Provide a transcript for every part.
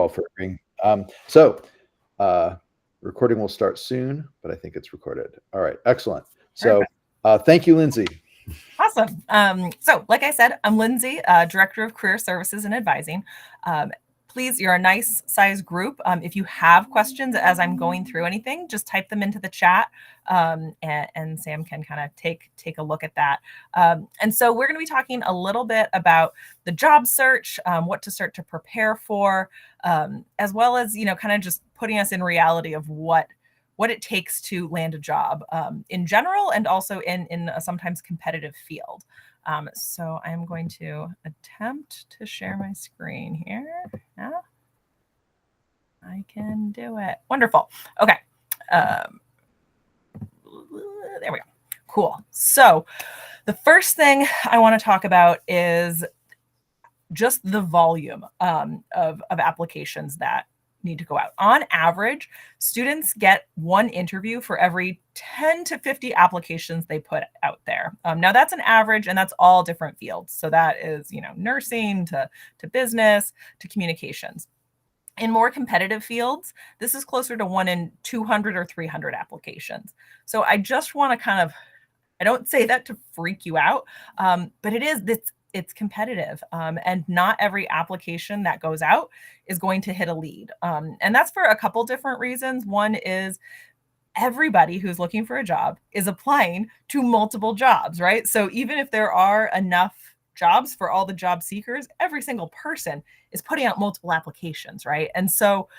all for agreeing. So recording will start soon, but I think it's recorded. All right, excellent. So thank you, Lindsay. Awesome. So like I said, I'm Lindsay, Director of Career Services and Advising. Please, you're a nice size group. If you have questions as I'm going through anything, just type them into the chat, and Sam can kind of take a look at that. And so we're going to be talking a little bit about the job search, what to start to prepare for, as well as, kind of just putting us in reality of what it takes to land a job in general, and also in a sometimes competitive field. So I'm going to attempt to share my screen here. Yeah, I can do it. Wonderful. Okay. There we go. Cool. So the first thing I want to talk about is just the volume of applications that need to go out. On average, students get one interview for every 10 to 50 applications they put out there. Now that's an average, and that's all different fields. So that is, nursing to business to communications. In more competitive fields, this is closer to 1 in 200 or 300 applications. So I just want to I don't say that to freak you out, but it's competitive, and not every application that goes out is going to hit a lead. And that's for a couple different reasons. One is everybody who's looking for a job is applying to multiple jobs, right? So even if there are enough jobs for all the job seekers, every single person is putting out multiple applications, right? And so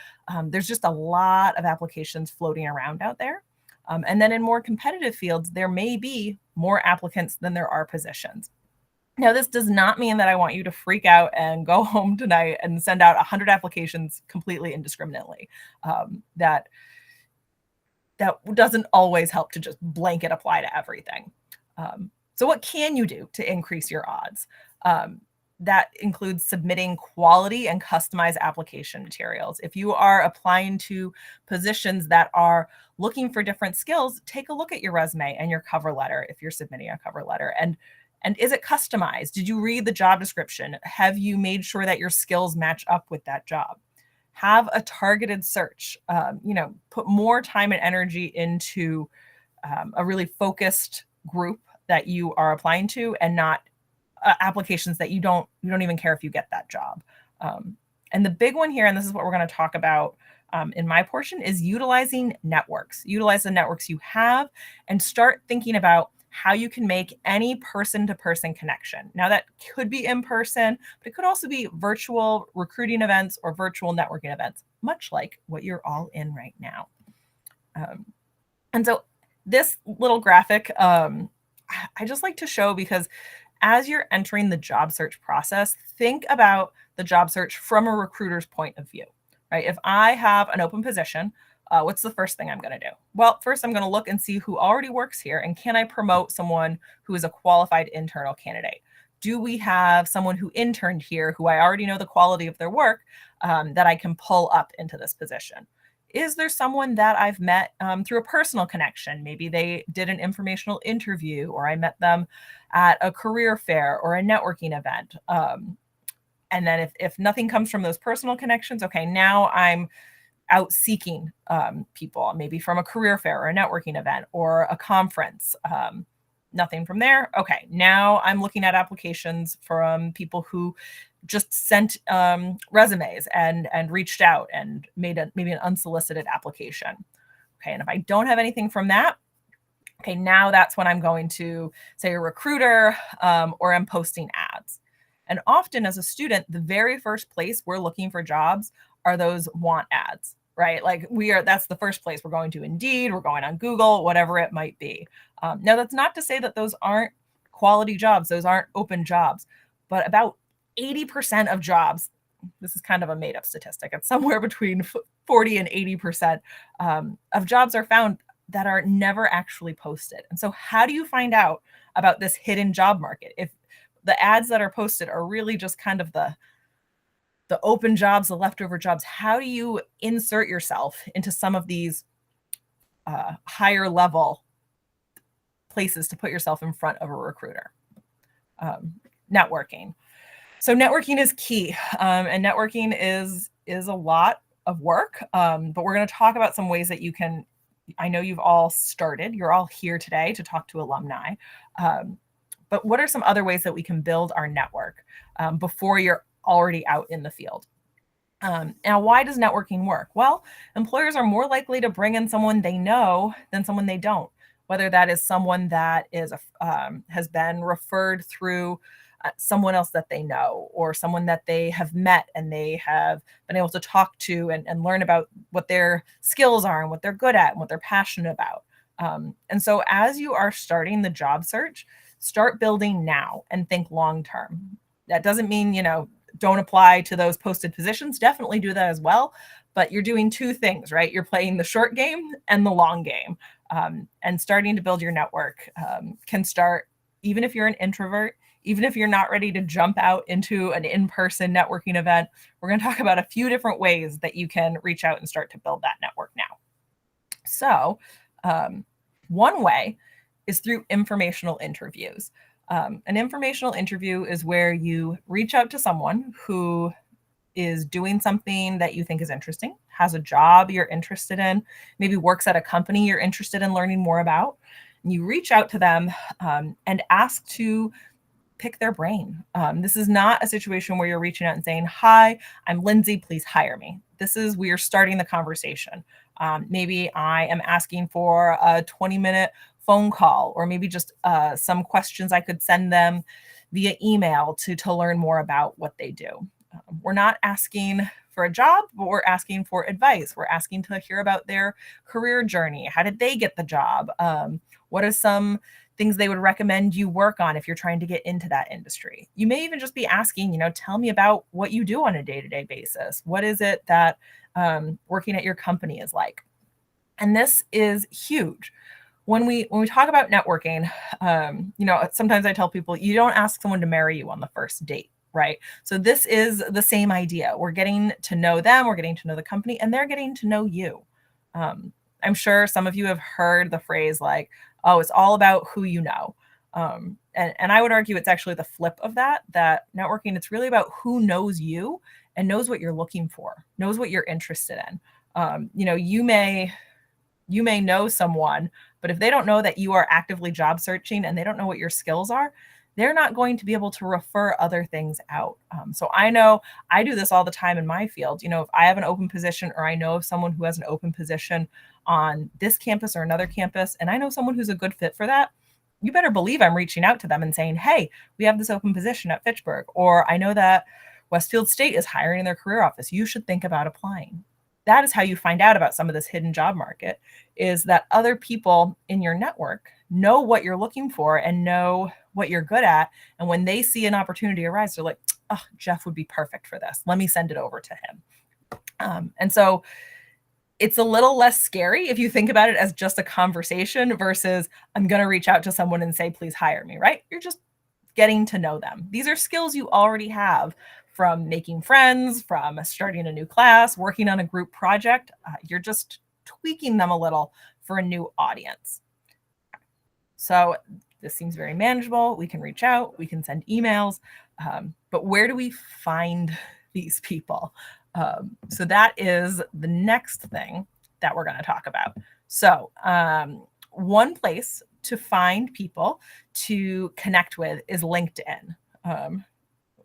there's just a lot of applications floating around out there. And then in more competitive fields, there may be more applicants than there are positions. Now, this does not mean that I want you to freak out and go home tonight and send out 100 applications completely indiscriminately. That doesn't always help to just blanket apply to everything. So what can you do to increase your odds? That includes submitting quality and customized application materials. If you are applying to positions that are looking for different skills, take a look at your resume and your cover letter if you're submitting a cover letter. And is it customized? Did you read the job description? Have you made sure that your skills match up with that job? Have a targeted search. Put more time and energy into a really focused group that you are applying to, and not applications that you don't even care if you get that job. And the big one here, and this is what we're going to talk about in my portion, is utilizing networks. Utilize the networks you have and start thinking about how you can make any person-to-person connection. Now that could be in person, but it could also be virtual recruiting events or virtual networking events, much like what you're all in right now. And so this little graphic, I just like to show, because as you're entering the job search process, think about the job search from a recruiter's point of view, right? If I have an open position, what's the first thing I'm going to do? Well, first I'm going to look and see who already works here, and can I promote someone who is a qualified internal candidate? Do we have someone who interned here who I already know the quality of their work that I can pull up into this position? Is there someone that I've met through a personal connection? Maybe they did an informational interview, or I met them at a career fair or a networking event. And then if nothing comes from those personal connections, okay, now I'm out seeking people, maybe from a career fair or a networking event or a conference. Nothing from there. Okay, now I'm looking at applications from people who just sent resumes and reached out and made maybe an unsolicited application. Okay, and if I don't have anything from that, okay, now that's when I'm going to say a recruiter, or I'm posting ads. And often as a student, the very first place we're looking for jobs are those want ads, right? Like that's the first place we're going to. Indeed, we're going on Google, whatever it might be. Now that's not to say that those aren't quality jobs. Those aren't open jobs, but about 80% of jobs, this is kind of a made up statistic, it's somewhere between 40 and 80% of jobs are found that are never actually posted. And so how do you find out about this hidden job market? If the ads that are posted are really just kind of the open jobs, the leftover jobs, how do you insert yourself into some of these higher level places to put yourself in front of a recruiter? Networking. So networking is key, and networking is a lot of work. But we're going to talk about some ways that you can. I know you've all started. You're all here today to talk to alumni. But what are some other ways that we can build our network before you're already out in the field? Now, why does networking work? Well, employers are more likely to bring in someone they know than someone they don't, whether that is someone that is has been referred through someone else that they know, or someone that they have met and they have been able to talk to and learn about what their skills are and what they're good at and what they're passionate about. And so as you are starting the job search, start building now and think long term. That doesn't mean, don't apply to those posted positions. Definitely do that as well. But you're doing two things, right? You're playing the short game and the long game. And starting to build your network can start, even if you're an introvert, even if you're not ready to jump out into an in-person networking event. We're going to talk about a few different ways that you can reach out and start to build that network now. So one way is through informational interviews. An informational interview is where you reach out to someone who is doing something that you think is interesting, has a job you're interested in, maybe works at a company you're interested in learning more about. And you reach out to them and ask to pick their brain. This is not a situation where you're reaching out and saying, "Hi, I'm Lindsay, please hire me." This is, we are starting the conversation. Maybe I am asking for a 20-minute phone call, or maybe just some questions I could send them via email to learn more about what they do. We're not asking for a job, but we're asking for advice. We're asking to hear about their career journey. How did they get the job? What are some things they would recommend you work on if you're trying to get into that industry? You may even just be asking, tell me about what you do on a day-to-day basis. What is it that working at your company is like? And this is huge. When we talk about networking, sometimes I tell people, you don't ask someone to marry you on the first date, right? So this is the same idea. We're getting to know them, we're getting to know the company, and they're getting to know you. I'm sure some of you have heard the phrase like, "Oh, it's all about who you know." And I would argue it's actually the flip of that networking, it's really about who knows you and knows what you're looking for, knows what you're interested in. You may know someone, but if they don't know that you are actively job searching and they don't know what your skills are, they're not going to be able to refer other things out. So I know I do this all the time in my field. If I have an open position, or I know of someone who has an open position on this campus or another campus, and I know someone who's a good fit for that, you better believe I'm reaching out to them and saying, "Hey, we have this open position at Fitchburg," or "I know that Westfield State is hiring in their career office. You should think about applying." That is how you find out about some of this hidden job market, is that other people in your network know what you're looking for and know what you're good at. And when they see an opportunity arise, they're like, "Oh, Jeff would be perfect for this. Let me send it over to him." And so it's a little less scary if you think about it as just a conversation versus, "I'm going to reach out to someone and say, please hire me," right? You're just getting to know them. These are skills you already have from making friends, from starting a new class, working on a group project. You're just tweaking them a little for a new audience. So this seems very manageable. We can reach out, we can send emails, but where do we find these people? So that is the next thing that we're going to talk about. So one place to find people to connect with is LinkedIn.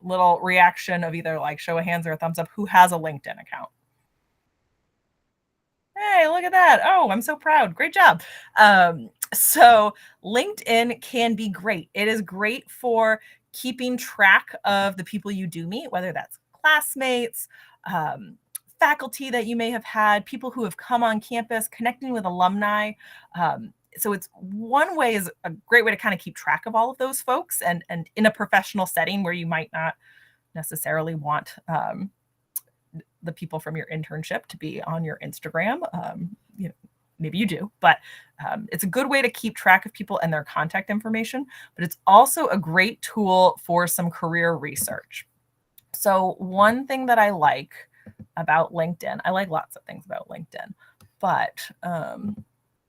Little reaction of either like show of hands or a thumbs up. Who has a LinkedIn account? Hey, look at that. Oh, I'm so proud. Great job. So LinkedIn can be great. It is great for keeping track of the people you do meet, whether that's classmates, faculty that you may have had, people who have come on campus, connecting with alumni. So it's one way, is a great way to kind of keep track of all of those folks, and in a professional setting where you might not necessarily want the people from your internship to be on your Instagram. Maybe you do, but it's a good way to keep track of people and their contact information, but it's also a great tool for some career research. So one thing that I like about LinkedIn, I like lots of things about LinkedIn, but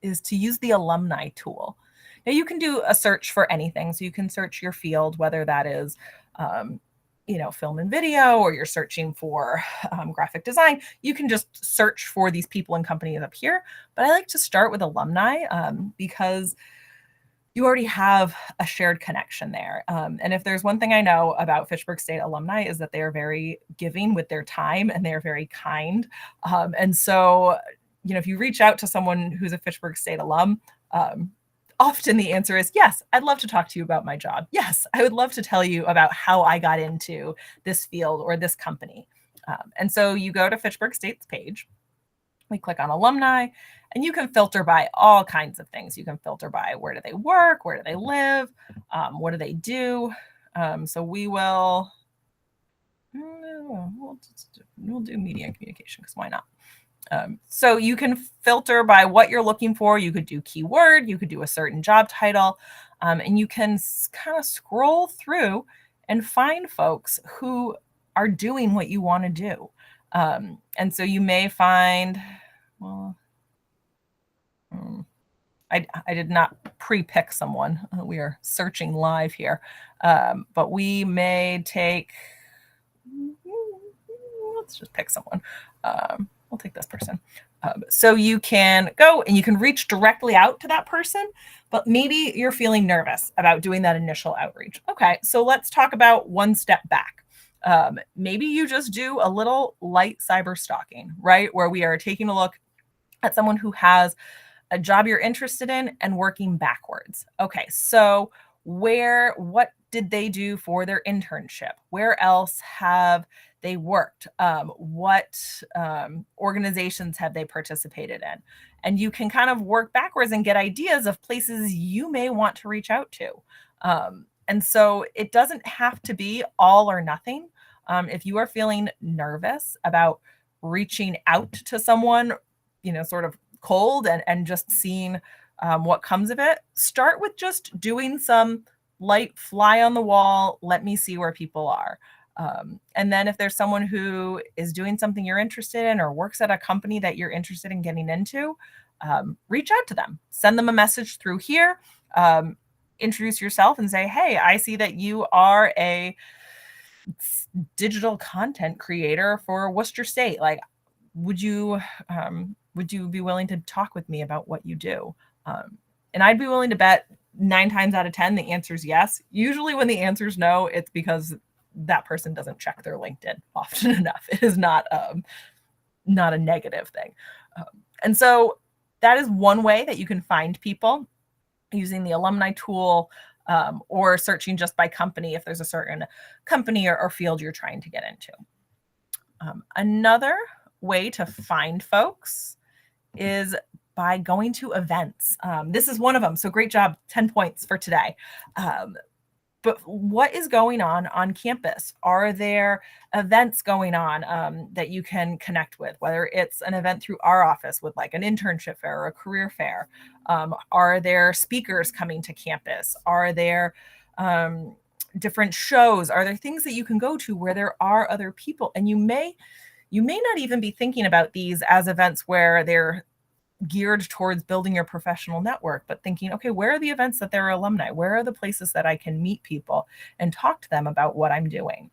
is to use the alumni tool. Now you can do a search for anything. So you can search your field, whether that is film and video, or you're searching for graphic design, you can just search for these people and companies up here. But I like to start with alumni because you already have a shared connection there. And if there's one thing I know about Fitchburg State alumni is that they are very giving with their time and they are very kind. And so, if you reach out to someone who's a Fitchburg State alum, often the answer is, yes, I'd love to talk to you about my job. Yes, I would love to tell you about how I got into this field or this company. And so you go to Fitchburg State's page, we click on alumni, and you can filter by all kinds of things. You can filter by where do they work, where do they live, what do they do. So we'll do media and communication, because why not? So you can filter by what you're looking for. You could do keyword, you could do a certain job title, and you can kind of scroll through and find folks who are doing what you want to do. And so you may find, I did not pre-pick someone. We are searching live here, but we may take, let's just pick someone. We'll take this person. So you can go and you can reach directly out to that person, but maybe you're feeling nervous about doing that initial outreach. Okay, so let's talk about one step back. Maybe you just do a little light cyber stalking, right? Where we are taking a look at someone who has a job you're interested in and working backwards. Okay, so what did they do for their internship? Where else have they worked? What organizations have they participated in? And you can kind of work backwards and get ideas of places you may want to reach out to. And so it doesn't have to be all or nothing. If you are feeling nervous about reaching out to someone, sort of cold and just seeing what comes of it, start with just doing some light fly on the wall, let me see where people are. And then if there's someone who is doing something you're interested in or works at a company that you're interested in getting into, reach out to them, send them a message through here, introduce yourself and say, hey, I see that you are a digital content creator for Worcester State. Like, would you be willing to talk with me about what you do? And I'd be willing to bet 9 times out of 10, the answer is yes. Usually when the answer is no, it's because that person doesn't check their LinkedIn often enough. It is not a negative thing. And so that is one way that you can find people, using the alumni tool, or searching just by company if there's a certain company or field you're trying to get into. Another way to find folks is by going to events. This is one of them. So great job, 10 points for today. But what is going on campus? Are there events going on that you can connect with, whether it's an event through our office with like an internship fair or a career fair? Are there speakers coming to campus? Are there different shows? Are there things that you can go to where there are other people? And you may not even be thinking about these as events where they're geared towards building your professional network, but thinking, okay, where are the events that there are alumni? Where are the places that I can meet people and talk to them about what I'm doing?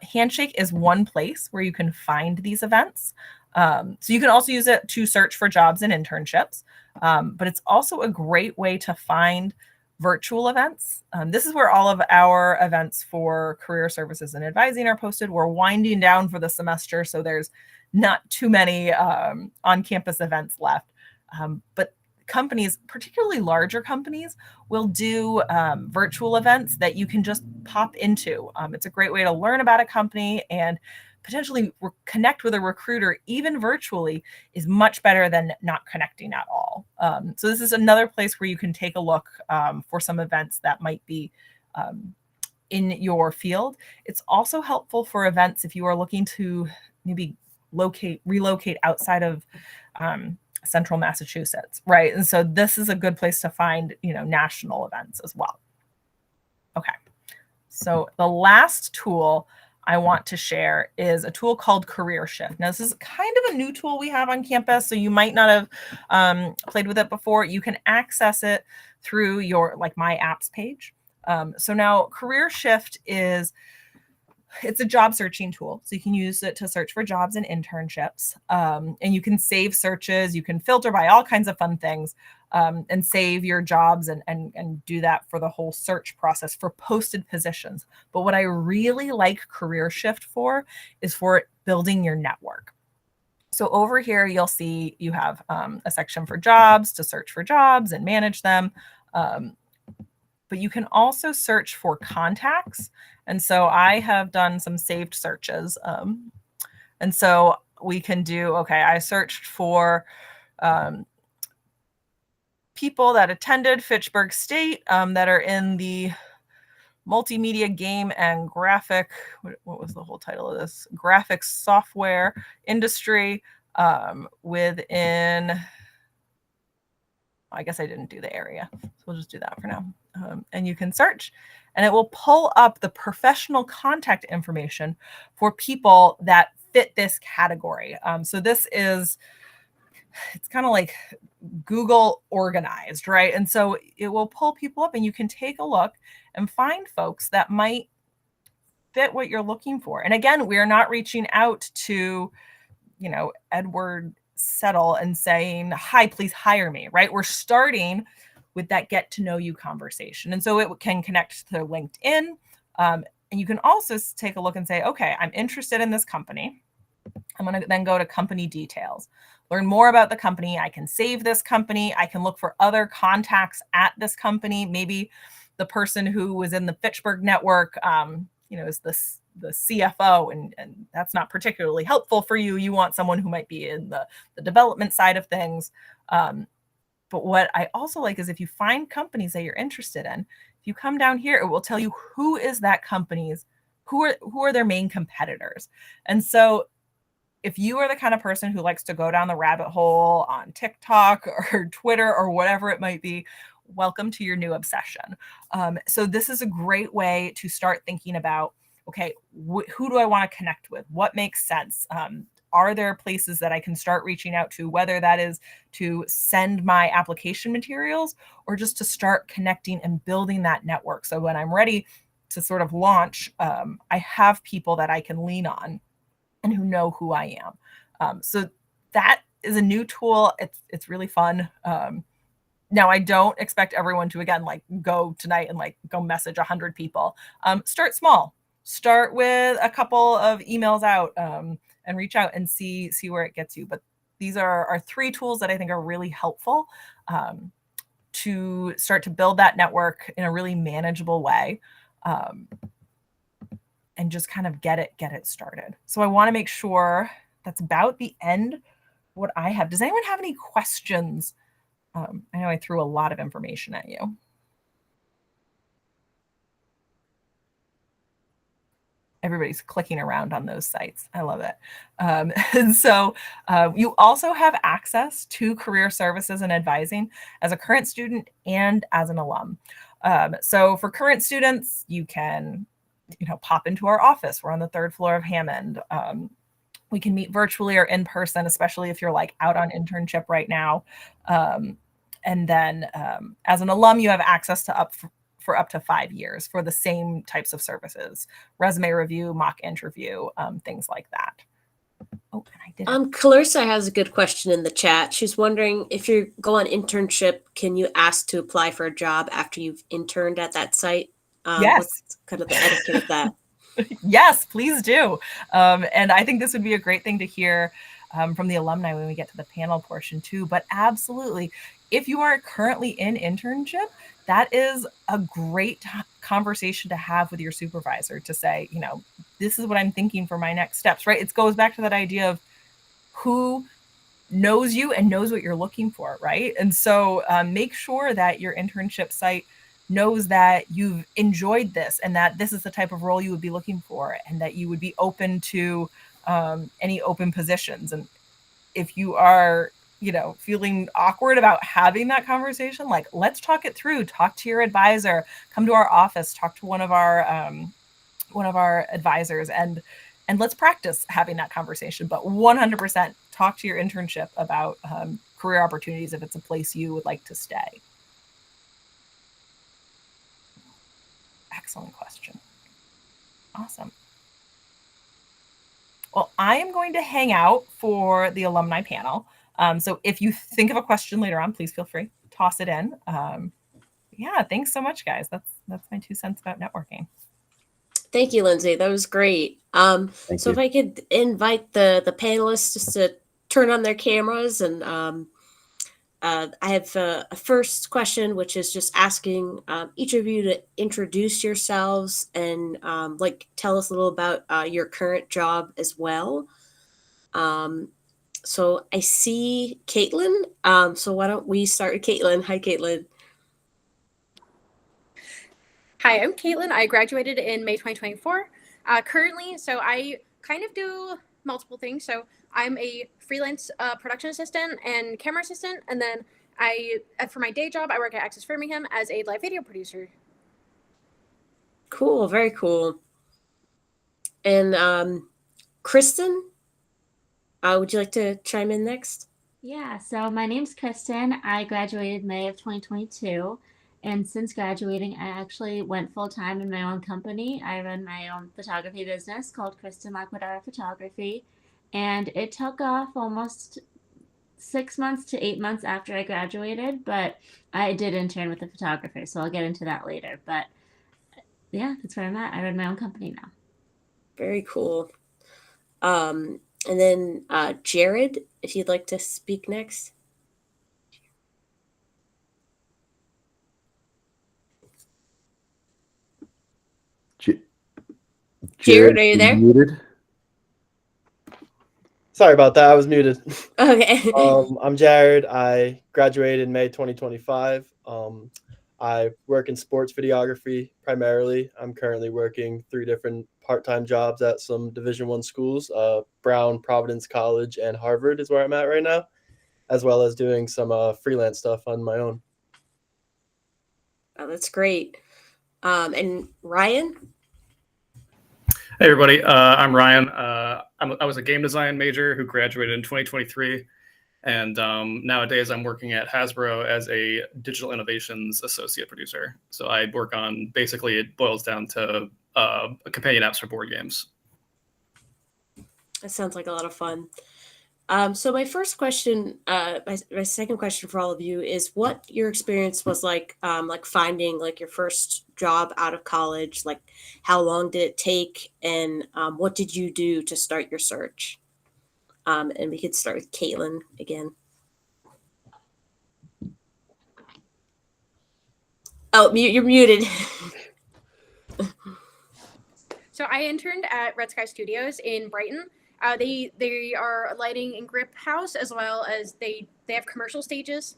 Handshake is one place where you can find these events. So you can also use it to search for jobs and internships, but it's also a great way to find virtual events. This is where all of our events for career services and advising are posted. We're winding down for the semester, so there's not too many on-campus events left. But companies, particularly larger companies, will do virtual events that you can just pop into. It's a great way to learn about a company, and potentially connect with a recruiter, even virtually, is much better than not connecting at all. So this is another place where you can take a look for some events that might be in your field. It's also helpful for events if you are looking to maybe relocate outside of central Massachusetts, right? And so this is a good place to find, national events as well. Okay, so the last tool I want to share is a tool called Career Shift. Now, this is kind of a new tool we have on campus, so you might not have played with it before. You can access it through your My Apps page. So now Career Shift is it's a job searching tool. So you can use it to search for jobs and internships. And you can save searches. You can filter by all kinds of fun things, and save your jobs and do that for the whole search process for posted positions. But what I really like Career Shift for is for building your network. So over here, you'll see you have a section for jobs to search for jobs and manage them. But you can also search for contacts. And so I have done some saved searches. And so we can do, okay, I searched for people that attended Fitchburg State that are in the multimedia game and graphic, what was the whole title of this? Graphics software industry within, I guess I didn't do the area, so we'll just do that for now. And you can search and it will pull up the professional contact information for people that fit this category. So this is, it's kind of like Google organized, right? And so it will pull people up and you can take a look and find folks that might fit what you're looking for. And again, we are not reaching out to, Edward Settle and saying, hi, please hire me, right? We're starting with that get to know you conversation. And so it can connect to LinkedIn. And you can also take a look and say, okay, I'm interested in this company. I'm going to then go to company details, learn more about the company. I can save this company. I can look for other contacts at this company. Maybe the person who was in the Fitchburg network, is the CFO, and that's not particularly helpful for you. You want someone who might be in the development side of things. But what I also like is if you find companies that you're interested in, if you come down here, it will tell you who is that company's, who are their main competitors. And so if you are the kind of person who likes to go down the rabbit hole on TikTok or Twitter or whatever it might be, welcome to your new obsession. So this is a great way to start thinking about, okay, who do I want to connect with? What makes sense? Are there places that I can start reaching out to, whether that is to send my application materials or just to start connecting and building that network? So when I'm ready to sort of launch, I have people that I can lean on and who know who I am. So that is a new tool. It's really fun. Now, I don't expect everyone to, again, like go tonight and like go message 100 people. Start small. Start with a couple of emails out and reach out and see where it gets you. But these are 3 tools that I think are really helpful to start to build that network in a really manageable way. And just kind of get it started. So I want to make sure that's about the end of what I have. Does anyone have any questions? I know I threw a lot of information at you. Everybody's clicking around on those sites. I love it. And so you also have access to career services and advising as a current student and as an alum. So for current students, you can pop into our office. We're on the 3rd floor of Hammond. We can meet virtually or in person, especially if you're like out on internship right now. And then as an alum, you have access to for up to 5 years for the same types of services, resume review, mock interview, things like that. Oh, and I did. Clarissa has a good question in the chat. She's wondering if you go on internship, can you ask to apply for a job after you've interned at that site? Yes. What's kind of the etiquette of that? Yes, please do. And I think this would be a great thing to hear from the alumni when we get to the panel portion too. But absolutely, if you are currently in internship, that is a great conversation to have with your supervisor to say, this is what I'm thinking for my next steps, right? It goes back to that idea of who knows you and knows what you're looking for, right? And so make sure that your internship site knows that you've enjoyed this and that this is the type of role you would be looking for and that you would be open to any open positions. And if you are, feeling awkward about having that conversation, like let's talk it through, talk to your advisor, come to our office, talk to one of our advisors and let's practice having that conversation. But 100% talk to your internship about career opportunities if it's a place you would like to stay. Excellent question. Awesome. Well, I am going to hang out for the alumni panel. So if you think of a question later on, please feel free, toss it in. Yeah, thanks so much, guys. That's my 2 cents about networking. Thank you, Lindsay. That was great. Thank So you. if I could invite the panelists just to turn on their cameras, and I have a first question, which is just asking each of you to introduce yourselves and like tell us a little about your current job as well. So I see Caitlin. So why don't we start with Caitlin? Hi, Caitlin. Hi, I'm Caitlin. I graduated in May 2024. Currently, so I kind of do multiple things. So I'm a freelance production assistant and camera assistant, and then for my day job, I work at Access Birmingham as a live video producer. Cool, very cool. And Kristen, would you like to chime in next? Yeah, so my name's Kristen. I graduated May of 2022. And since graduating, I actually went full time in my own company. I run my own photography business called Kristen Laquadara Photography. And it took off almost 6 months to 8 months after I graduated, but I did intern with a photographer, so I'll get into that later. But yeah, that's where I'm at. I run my own company now. Very cool. And then Jared, if you'd like to speak next. Jared, are you there? Muted? Sorry about that. I was muted. Okay. I'm Jared. I graduated in May 2025. I work in sports videography primarily. I'm currently working 3 different part-time jobs at some Division I schools. Brown, Providence College, and Harvard is where I'm at right now, as well as doing some freelance stuff on my own. Oh, that's great. And Ryan? Hey everybody, I'm Ryan. I was a game design major who graduated in 2023, and nowadays I'm working at Hasbro as a digital innovations associate producer. So I work on, basically it boils down to companion apps for board games. That sounds like a lot of fun. So my first question, my second question for all of you is what your experience was like finding like your first job out of college. Like, how long did it take, and what did you do to start your search? And we could start with Caitlin again. Oh, you're muted. So I interned at Red Sky Studios in Brighton. They are a lighting and grip house, as well as they have commercial stages.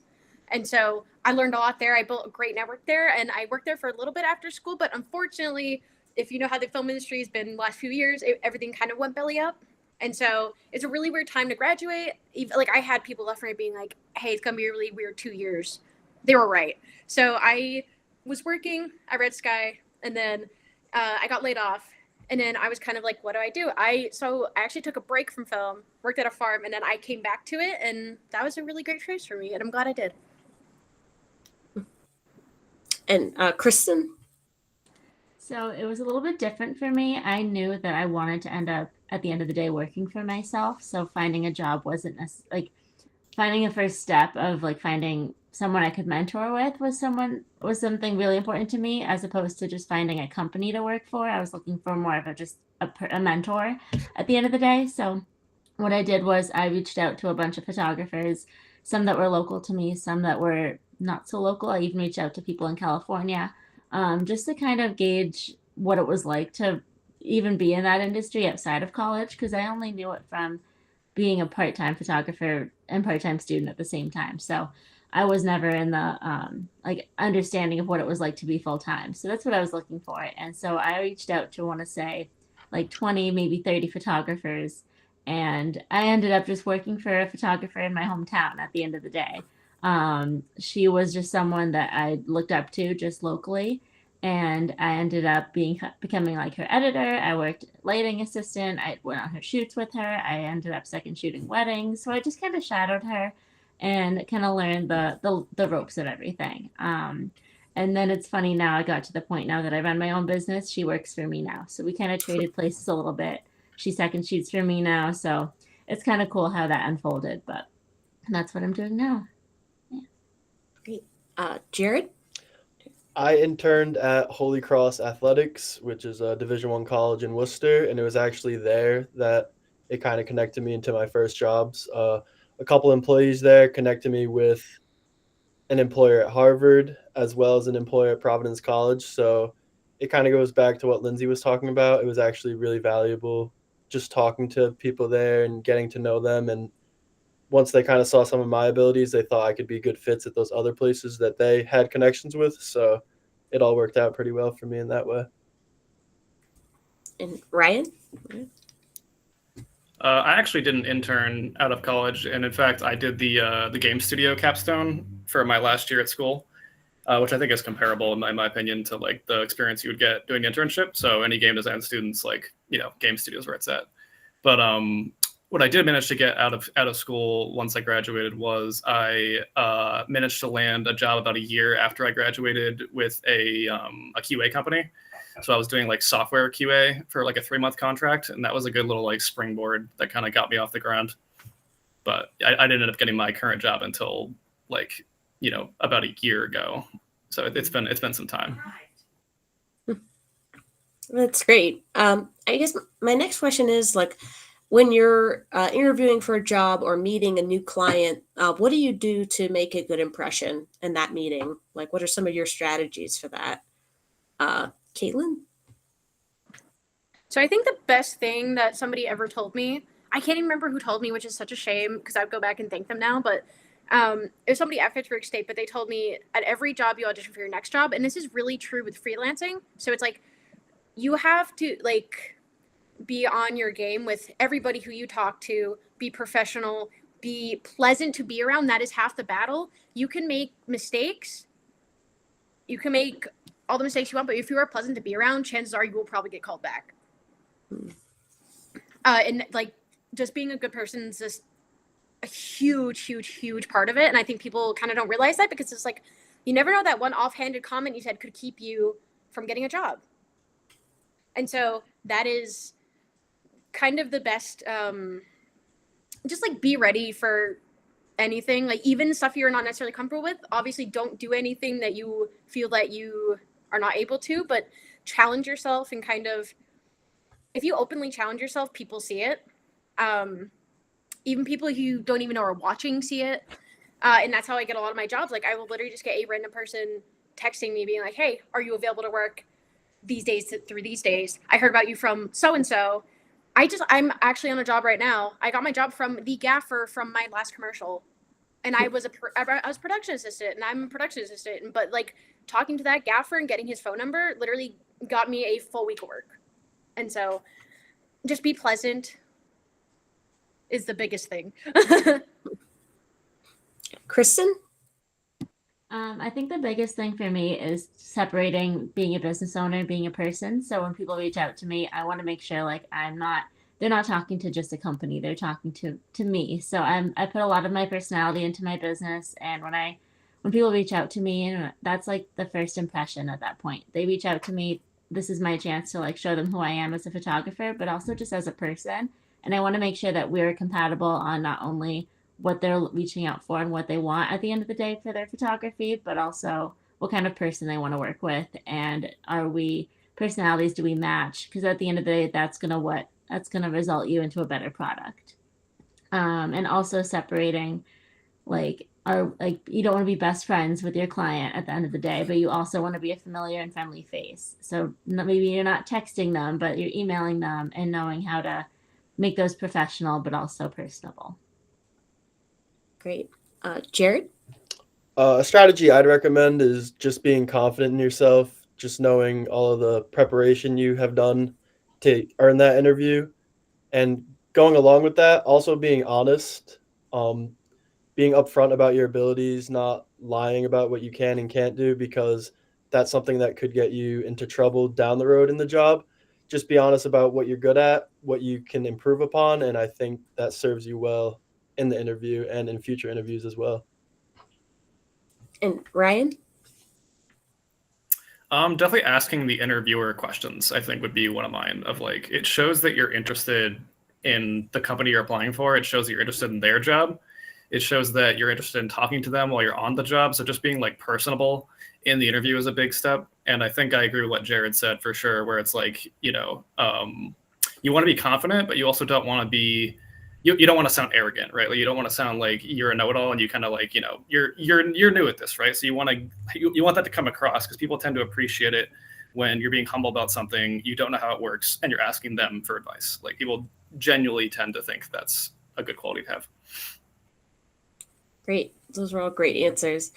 And so I learned a lot there. I built a great network there, and I worked there for a little bit after school. But unfortunately, if you know how the film industry has been the last few years, everything kind of went belly up. And so it's a really weird time to graduate. Like, I had people left me being like, hey, it's going to be a really weird 2 years. They were right. So I was working at Red Sky, and then I got laid off. And then I was kind of like, what do I do? So I actually took a break from film, worked at a farm, and then I came back to it. And that was a really great choice for me. And I'm glad I did. And Kristen? So it was a little bit different for me. I knew that I wanted to end up at the end of the day working for myself. So finding a job wasn't like finding a first step of like finding someone I could mentor with was something really important to me, as opposed to just finding a company to work for. I was looking for more of a mentor at the end of the day. So what I did was I reached out to a bunch of photographers, some that were local to me, some that were not so local. I even reached out to people in California, just to kind of gauge what it was like to even be in that industry outside of college, because I only knew it from being a part-time photographer and part-time student at the same time. So I was never in the like understanding of what it was like to be full-time. So that's what I was looking for. And so I reached out to, I want to say, like 20, maybe 30 photographers. And I ended up just working for a photographer in my hometown at the end of the day. She was just someone that I looked up to just locally. And I ended up becoming like her editor. I worked lighting assistant. I went on her shoots with her. I ended up second shooting weddings. So I just kind of shadowed her and kind of learned the ropes of everything. And then it's funny, now I got to the point now that I run my own business. She works for me now. So we kind of traded places a little bit. she second shoots for me now. So it's kind of cool how that unfolded, but that's what I'm doing now. Great. Jared? I interned at Holy Cross Athletics, which is a Division I college in Worcester, and it was actually there that it kind of connected me into my first jobs. A couple employees there connected me with an employer at Harvard as well as an employer at Providence College. So it kind of goes back to what Lindsay was talking about. It was actually really valuable just talking to people there and getting to know them. And once they kind of saw some of my abilities, they thought I could be good fits at those other places that they had connections with. So it all worked out pretty well for me in that way. And Ryan? I actually did an intern out of college, and in fact, I did the game studio capstone for my last year at school, which I think is comparable, in my opinion, to like the experience you would get doing an internship. So any game design students, like, you know, game studios where it's at. But what I did manage to get out of school once I graduated was I managed to land a job about a year after I graduated with a QA company. So I was doing like software QA for like a 3-month contract, and that was a good little like springboard that kind of got me off the ground. But I didn't end up getting my current job until like, you know, about a year ago. So it's been some time. That's great. I guess my next question is, like, when you're interviewing for a job or meeting a new client, what do you do to make a good impression in that meeting? Like, what are some of your strategies for that? Caitlin? So I think the best thing that somebody ever told me, I can't even remember who told me, which is such a shame because I'd go back and thank them now, but it was somebody at Fitchburg State, but they told me at every job you audition for your next job, and this is really true with freelancing. So it's like, you have to like be on your game with everybody who you talk to, be professional, be pleasant to be around. That is half the battle. You can make mistakes. You can make all the mistakes you want, but if you are pleasant to be around, chances are you will probably get called back. And like, just being a good person is just a huge part of it. And I think people kind of don't realize that, because it's like, you never know that one offhanded comment you said could keep you from getting a job. And so that is kind of the best, just like be ready for anything, like even stuff you're not necessarily comfortable with. Obviously don't do anything that you feel that you are not able to, but challenge yourself, and kind of, if you openly challenge yourself, people see it. Even people who don't even know are watching see it. And that's how I get a lot of my jobs. Like, I will literally just get a random person texting me being like, hey, are you available to work these days through these days? I heard about you from so-and-so. I'm actually on a job right now. I got my job from the gaffer from my last commercial. And I was production assistant, and I'm a production assistant. But like, talking to that gaffer and getting his phone number literally got me a full week of work. And so just be pleasant is the biggest thing. Kristen? I think the biggest thing for me is separating being a business owner, being a person. So when people reach out to me, I want to make sure like they're not talking to just a company, they're talking to me. So I put a lot of my personality into my business, and when people reach out to me, and that's like the first impression at that point. They reach out to me, this is my chance to like show them who I am as a photographer, but also just as a person. And I want to make sure that we're compatible on not only what they're reaching out for and what they want at the end of the day for their photography, but also what kind of person they want to work with, and personalities do we match? Because at the end of the day, that's gonna result you into a better product. And also separating, like, you don't want to be best friends with your client at the end of the day, but you also want to be a familiar and friendly face. So maybe you're not texting them, but you're emailing them, and knowing how to make those professional but also personable. Great. Jared? A strategy I'd recommend is just being confident in yourself, just knowing all of the preparation you have done to earn that interview, and going along with that, also being honest, being upfront about your abilities, not lying about what you can and can't do, because that's something that could get you into trouble down the road in the job. Just be honest about what you're good at, what you can improve upon, and I think that serves you well in the interview and in future interviews as well. And Ryan? Definitely asking the interviewer questions, I think would be one of mine. Of like, it shows that you're interested in the company you're applying for. It shows that you're interested in their job. It shows that you're interested in talking to them while you're on the job. So just being like personable in the interview is a big step. And I think I agree with what Jared said for sure, where it's like, you want to be confident, but you also don't want to be, you don't want to sound arrogant, right? Like you don't want to sound like you're a know-it-all and you kind of like, you're new at this, right? So you want that to come across, because people tend to appreciate it when you're being humble about something, you don't know how it works, and you're asking them for advice. Like people genuinely tend to think that's a good quality to have. Great. Those were all great answers.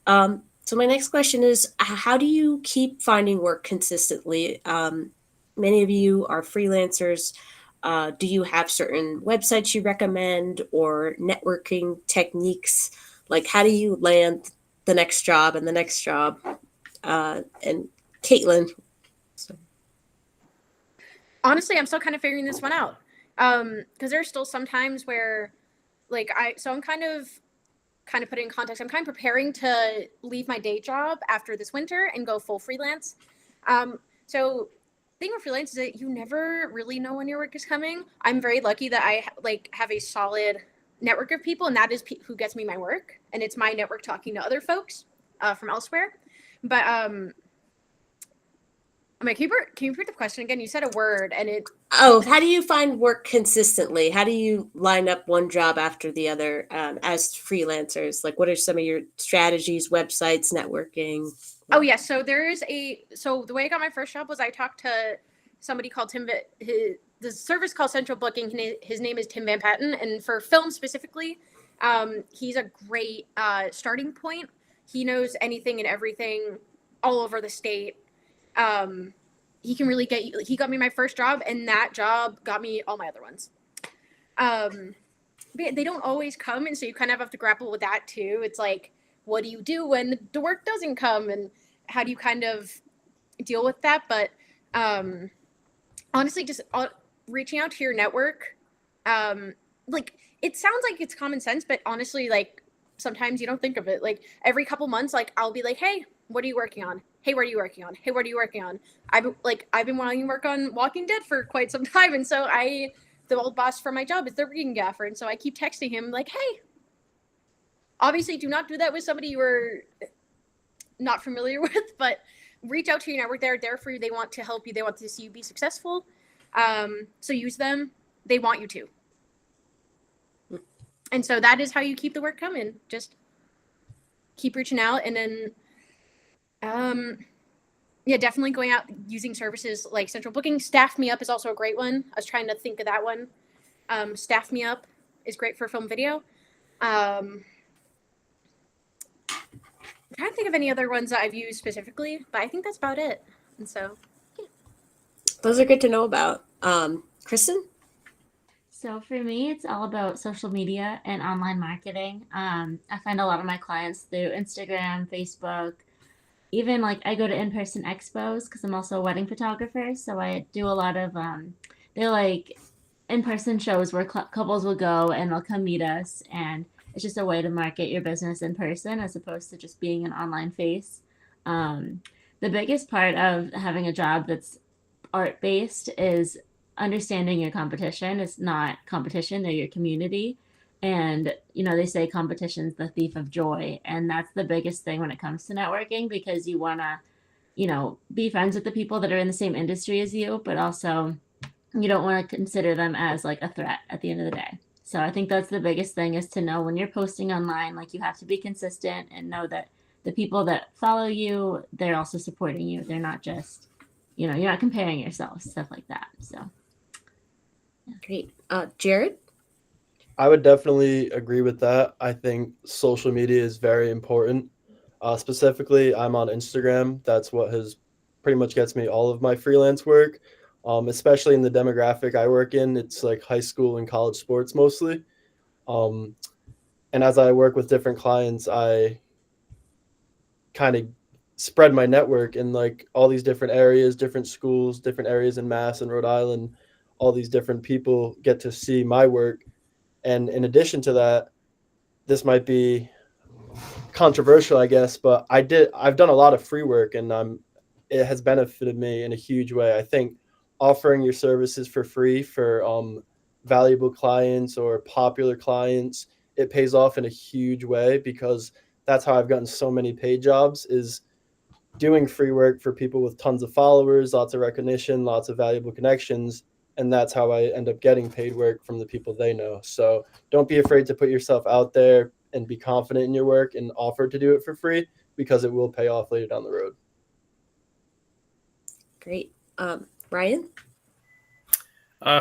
So my next question is, how do you keep finding work consistently? Many of you are freelancers. Do you have certain websites you recommend or networking techniques? Like, how do you land the next job and the next job? And Caitlin. So. Honestly, I'm still kind of figuring this one out. Because there's still some times where, like, I'm kind of putting in context. I'm kind of preparing to leave my day job after this winter and go full freelance. So the thing with freelance is that you never really know when your work is coming. I'm very lucky that I have a solid network of people, and that is who gets me my work, and it's my network talking to other folks from elsewhere. But I'm like, can you repeat the question again? You said a word, and it. Oh, how do you find work consistently? How do you line up one job after the other as freelancers? Like, what are some of your strategies, websites, networking? Oh yeah, so the way I got my first job was I talked to somebody called Tim. The service called Central Booking. His name is Tim Van Patten, and for film specifically, he's a great starting point. He knows anything and everything all over the state. He can really he got me my first job, and that job got me all my other ones. But they don't always come, and so you kind of have to grapple with that too. It's like, what do you do when the work doesn't come, and how do you kind of deal with that? But honestly, just reaching out to your network, like, it sounds like it's common sense, but honestly, like, sometimes you don't think of it. Like, every couple months, like, I'll be like, hey, what are you working on? Hey, what are you working on? Hey, what are you working on? I've been wanting to work on Walking Dead for quite some time, and so the old boss for my job is the reading gaffer, and so I keep texting him like, hey. Obviously, do not do that with somebody you are not familiar with, but reach out to your network. They're there for you. They want to help you. They want to see you be successful. So use them. They want you to. And so that is how you keep the work coming. Just keep reaching out, and then definitely going out using services like Central Booking. Staff Me Up is also a great one. I was trying to think of that one. Staff Me Up is great for film video. I'm trying to think of any other ones that I've used specifically, but I think that's about it. And so, yeah. Those are good to know about. Kristen? So for me, it's all about social media and online marketing. I find a lot of my clients through Instagram, Facebook, even like I go to in-person expos because I'm also a wedding photographer. So I do a lot of, they're like in-person shows where couples will go and they'll come meet us. And it's just a way to market your business in person as opposed to just being an online face. The biggest part of having a job that's art-based is understanding your competition. It's not competition, they're your community. And, they say competition's the thief of joy. And that's the biggest thing when it comes to networking, because you want to, be friends with the people that are in the same industry as you, but also you don't want to consider them as like a threat at the end of the day. So I think that's the biggest thing, is to know when you're posting online, like, you have to be consistent and know that the people that follow you, they're also supporting you. They're not just, you're not comparing yourself, stuff like that. So. Yeah. Great. Jared? I would definitely agree with that. I think social media is very important. Specifically, I'm on Instagram. That's what has pretty much gets me all of my freelance work, especially in the demographic I work in. It's like high school and college sports mostly. And as I work with different clients, I kind of spread my network in like all these different areas, different schools, different areas in Mass and Rhode Island. All these different people get to see my work. And in addition to that, this might be controversial, I guess, but I've done a lot of free work, and I'm it has benefited me in a huge way. I think offering your services for free for valuable clients or popular clients, it pays off in a huge way, because that's how I've gotten so many paid jobs, is doing free work for people with tons of followers, lots of recognition, lots of valuable connections. And that's how I end up getting paid work from the people they know. So don't be afraid to put yourself out there and be confident in your work and offer to do it for free, because it will pay off later down the road. Great. Ryan?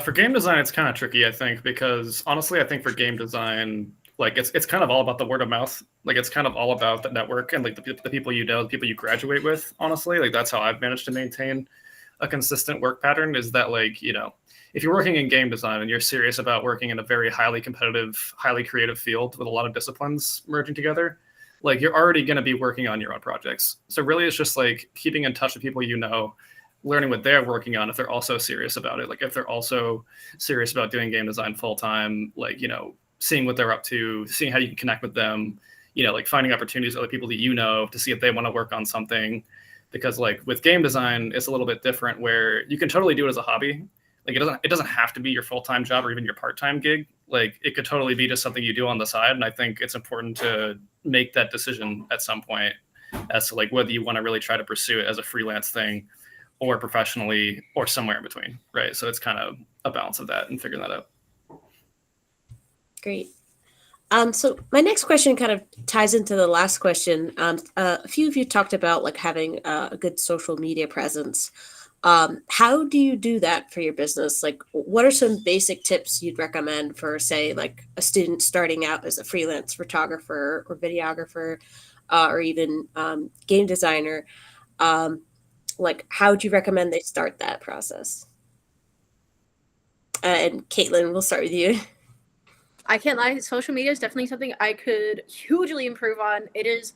For game design, it's kind of tricky, I think, because honestly, I think for game design, like it's kind of all about the word of mouth. Like it's kind of all about the network and like the people you know, the people you graduate with. Honestly, like that's how I've managed to maintain a consistent work pattern. Is that like, you know, if you're working in game design and you're serious about working in a very highly competitive, highly creative field with a lot of disciplines merging together, like you're already going to be working on your own projects. So really, it's just like keeping in touch with people you know, learning what they're working on if they're also serious about it. Like if they're also serious about doing game design full time, like, you know, seeing what they're up to, seeing how you can connect with them, you know, like finding opportunities with other people that you know to see if they want to work on something. Because like with game design, it's a little bit different where you can totally do it as a hobby. Like it doesn't have to be your full-time job or even your part-time gig. Like it could totally be just something you do on the side. And I think it's important to make that decision at some point as to like whether you want to really try to pursue it as a freelance thing or professionally or somewhere in between, right? So it's kind of a balance of that and figuring that out. Great. So my next question kind of ties into the last question. A few of you talked about like having a good social media presence. How do you do that for your business? Like, what are some basic tips you'd recommend for, say, like a student starting out as a freelance photographer or videographer, or even game designer? Like, how would you recommend they start that process? And Caitlin, we'll start with you. I can't lie, social media is definitely something I could hugely improve on. It is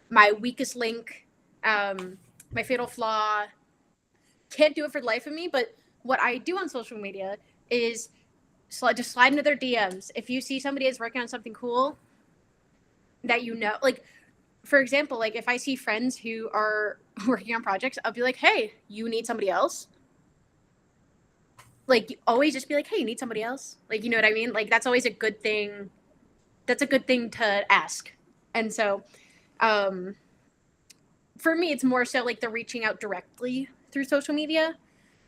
my weakest link, my fatal flaw. Can't do it for the life of me, but what I do on social media is just slide into their DMs. If you see somebody is working on something cool that you know, like, for example, like if I see friends who are working on projects, I'll be like, hey, you need somebody else? Like, always just be like, hey, you need somebody else? Like, you know what I mean? Like, that's always a good thing. That's a good thing to ask. And so, for me, it's more so like the reaching out directly through social media.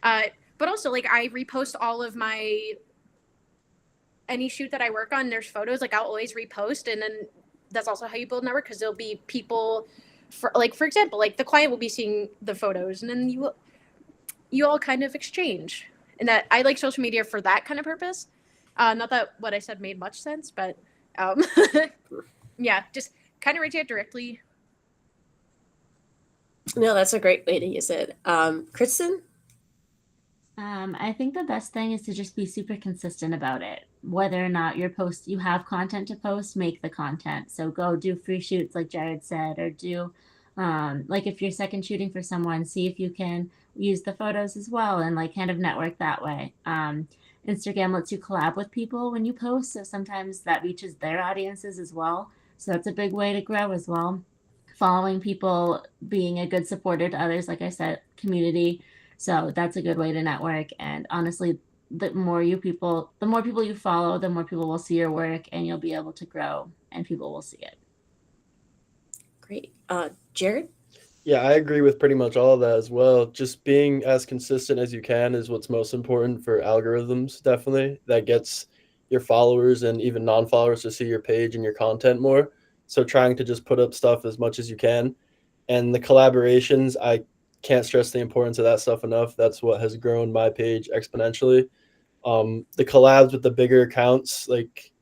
But also, like, I repost all of any shoot that I work on, there's photos, like, I'll always repost. And then that's also how you build a network, because there'll be people, for example, like, the client will be seeing the photos, and then you all kind of exchange. And that I like social media for that kind of purpose. Not that what I said made much sense, but yeah, just kind of reach out directly. No, that's a great way to use it. Kristen? I think the best thing is to just be super consistent about it. Whether or not you have content to post, make the content. So go do free shoots like Jared said, or do like if you're second shooting for someone, see if you can use the photos as well and like kind of network that way. Instagram lets you collab with people when you post, so sometimes that reaches their audiences as well. So that's a big way to grow as well. Following people, being a good supporter to others, like I said, community. So that's a good way to network. And honestly, the more people you follow, the more people will see your work, and you'll be able to grow and people will see it. Great. Jared? Yeah, I agree with pretty much all of that as well. Just being as consistent as you can is what's most important for algorithms, definitely. That gets your followers and even non-followers to see your page and your content more. So trying to just put up stuff as much as you can. And the collaborations, I can't stress the importance of that stuff enough. That's what has grown my page exponentially. The collabs with the bigger accounts, like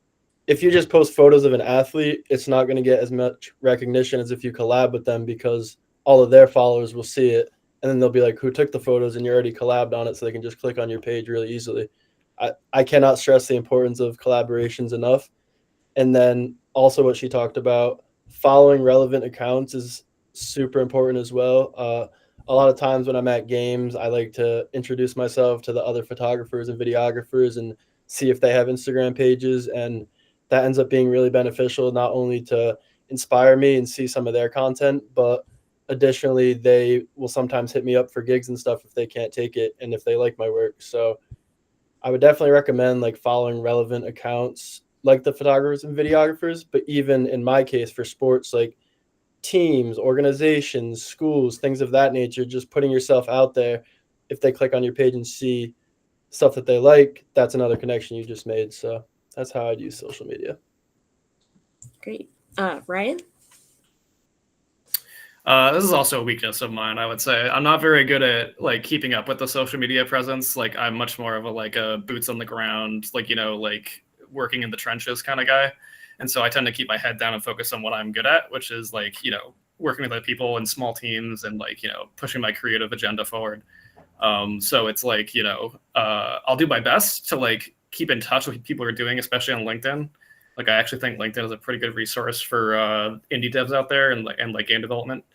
if you just post photos of an athlete, it's not going to get as much recognition as if you collab with them, because all of their followers will see it, and then they'll be like, who took the photos? And you already collabed on it, so they can just click on your page really easily. I cannot stress the importance of collaborations enough. And then also what she talked about, following relevant accounts is super important as well. A lot of times when I'm at games, I like to introduce myself to the other photographers and videographers and see if they have Instagram pages. And that ends up being really beneficial, not only to inspire me and see some of their content, but additionally, they will sometimes hit me up for gigs and stuff if they can't take it and if they like my work. So I would definitely recommend like following relevant accounts like the photographers and videographers, but even in my case for sports, like teams, organizations, schools, things of that nature, just putting yourself out there. If they click on your page and see stuff that they like, that's another connection you just made. So that's how I'd use social media. Great. Ryan? This is also a weakness of mine, I would say. I'm not very good at like keeping up with the social media presence. Like I'm much more of a boots on the ground, like, you know, like working in the trenches kind of guy. And so I tend to keep my head down and focus on what I'm good at, which is like, you know, working with other people in small teams and like, you know, pushing my creative agenda forward. So it's like, you know, I'll do my best to like keep in touch with what people are doing, especially on LinkedIn. Like I actually think LinkedIn is a pretty good resource for indie devs out there and like game development,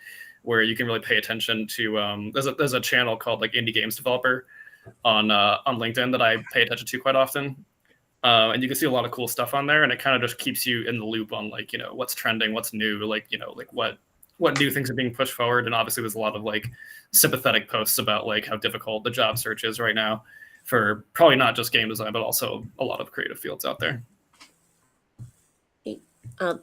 where you can really pay attention to. There's a channel called like Indie Games Developer on LinkedIn that I pay attention to quite often, and you can see a lot of cool stuff on there, and it kind of just keeps you in the loop on like, you know, what's trending, what's new, like, you know, like what new things are being pushed forward. And obviously there's a lot of like sympathetic posts about like how difficult the job search is right now for probably not just game design, but also a lot of creative fields out there.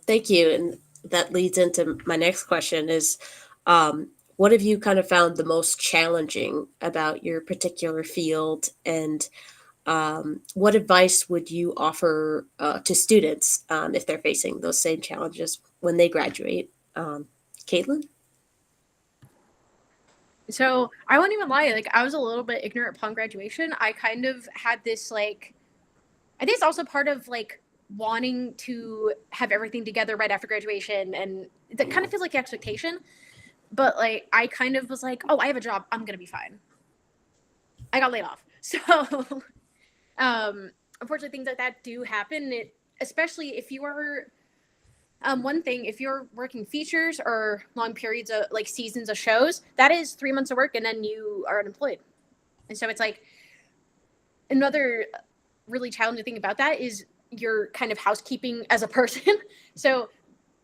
Thank you. And that leads into my next question is, what have you kind of found the most challenging about your particular field? And what advice would you offer to students if they're facing those same challenges when they graduate? Caitlin? So I won't even lie, like I was a little bit ignorant upon graduation. I kind of had this like, I think it's also part of like wanting to have everything together right after graduation, and that kind of feels like the expectation. But like I kind of was like, oh, I have a job, I'm gonna be fine. I got laid off. So unfortunately things like that do happen. Especially if you are one thing, if you're working features or long periods of like seasons of shows, that is 3 months of work and then you are unemployed. And so it's like another really challenging thing about that is your kind of housekeeping as a person. So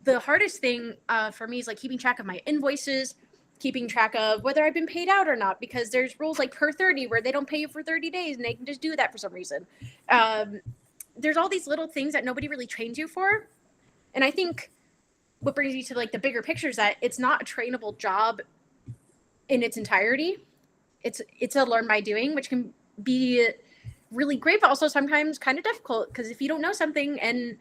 the hardest thing for me is like keeping track of my invoices, keeping track of whether I've been paid out or not, because there's rules like per 30 where they don't pay you for 30 days and they can just do that for some reason. There's all these little things that nobody really trains you for. And I think what brings you to like the bigger picture is that it's not a trainable job in its entirety. It's a learn by doing, which can be really great, but also sometimes kind of difficult, because if you don't know something and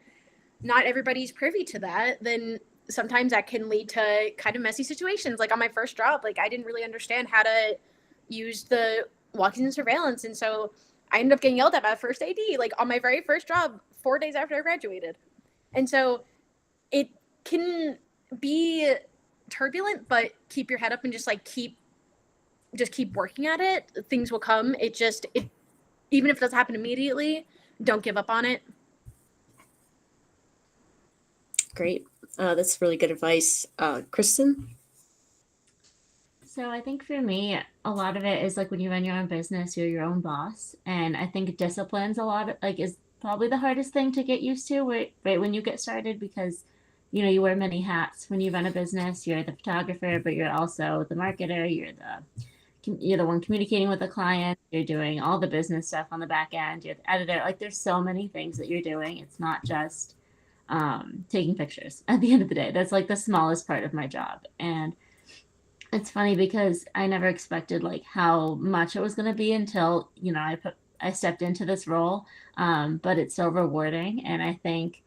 not everybody's privy to that, then sometimes that can lead to kind of messy situations. Like on my first job, like I didn't really understand how to use the walk-in surveillance. And so I ended up getting yelled at by the first AD, like on my very first job, 4 days after I graduated. And so it can be turbulent, but keep your head up and just keep working at it. Things will come. Even if it doesn't happen immediately, don't give up on it. Great. That's really good advice. Kristen? So I think for me, a lot of it is like when you run your own business, you're your own boss. And I think discipline's is probably the hardest thing to get used to right when you get started, because you know, you wear many hats when you run a business. You're the photographer, but you're also the marketer. You're the one communicating with the client. You're doing all the business stuff on the back end. You're the editor. Like there's so many things that you're doing. It's not just taking pictures at the end of the day. That's like the smallest part of my job. And it's funny because I never expected like how much it was going to be until, you know, I stepped into this role. But it's so rewarding. And I think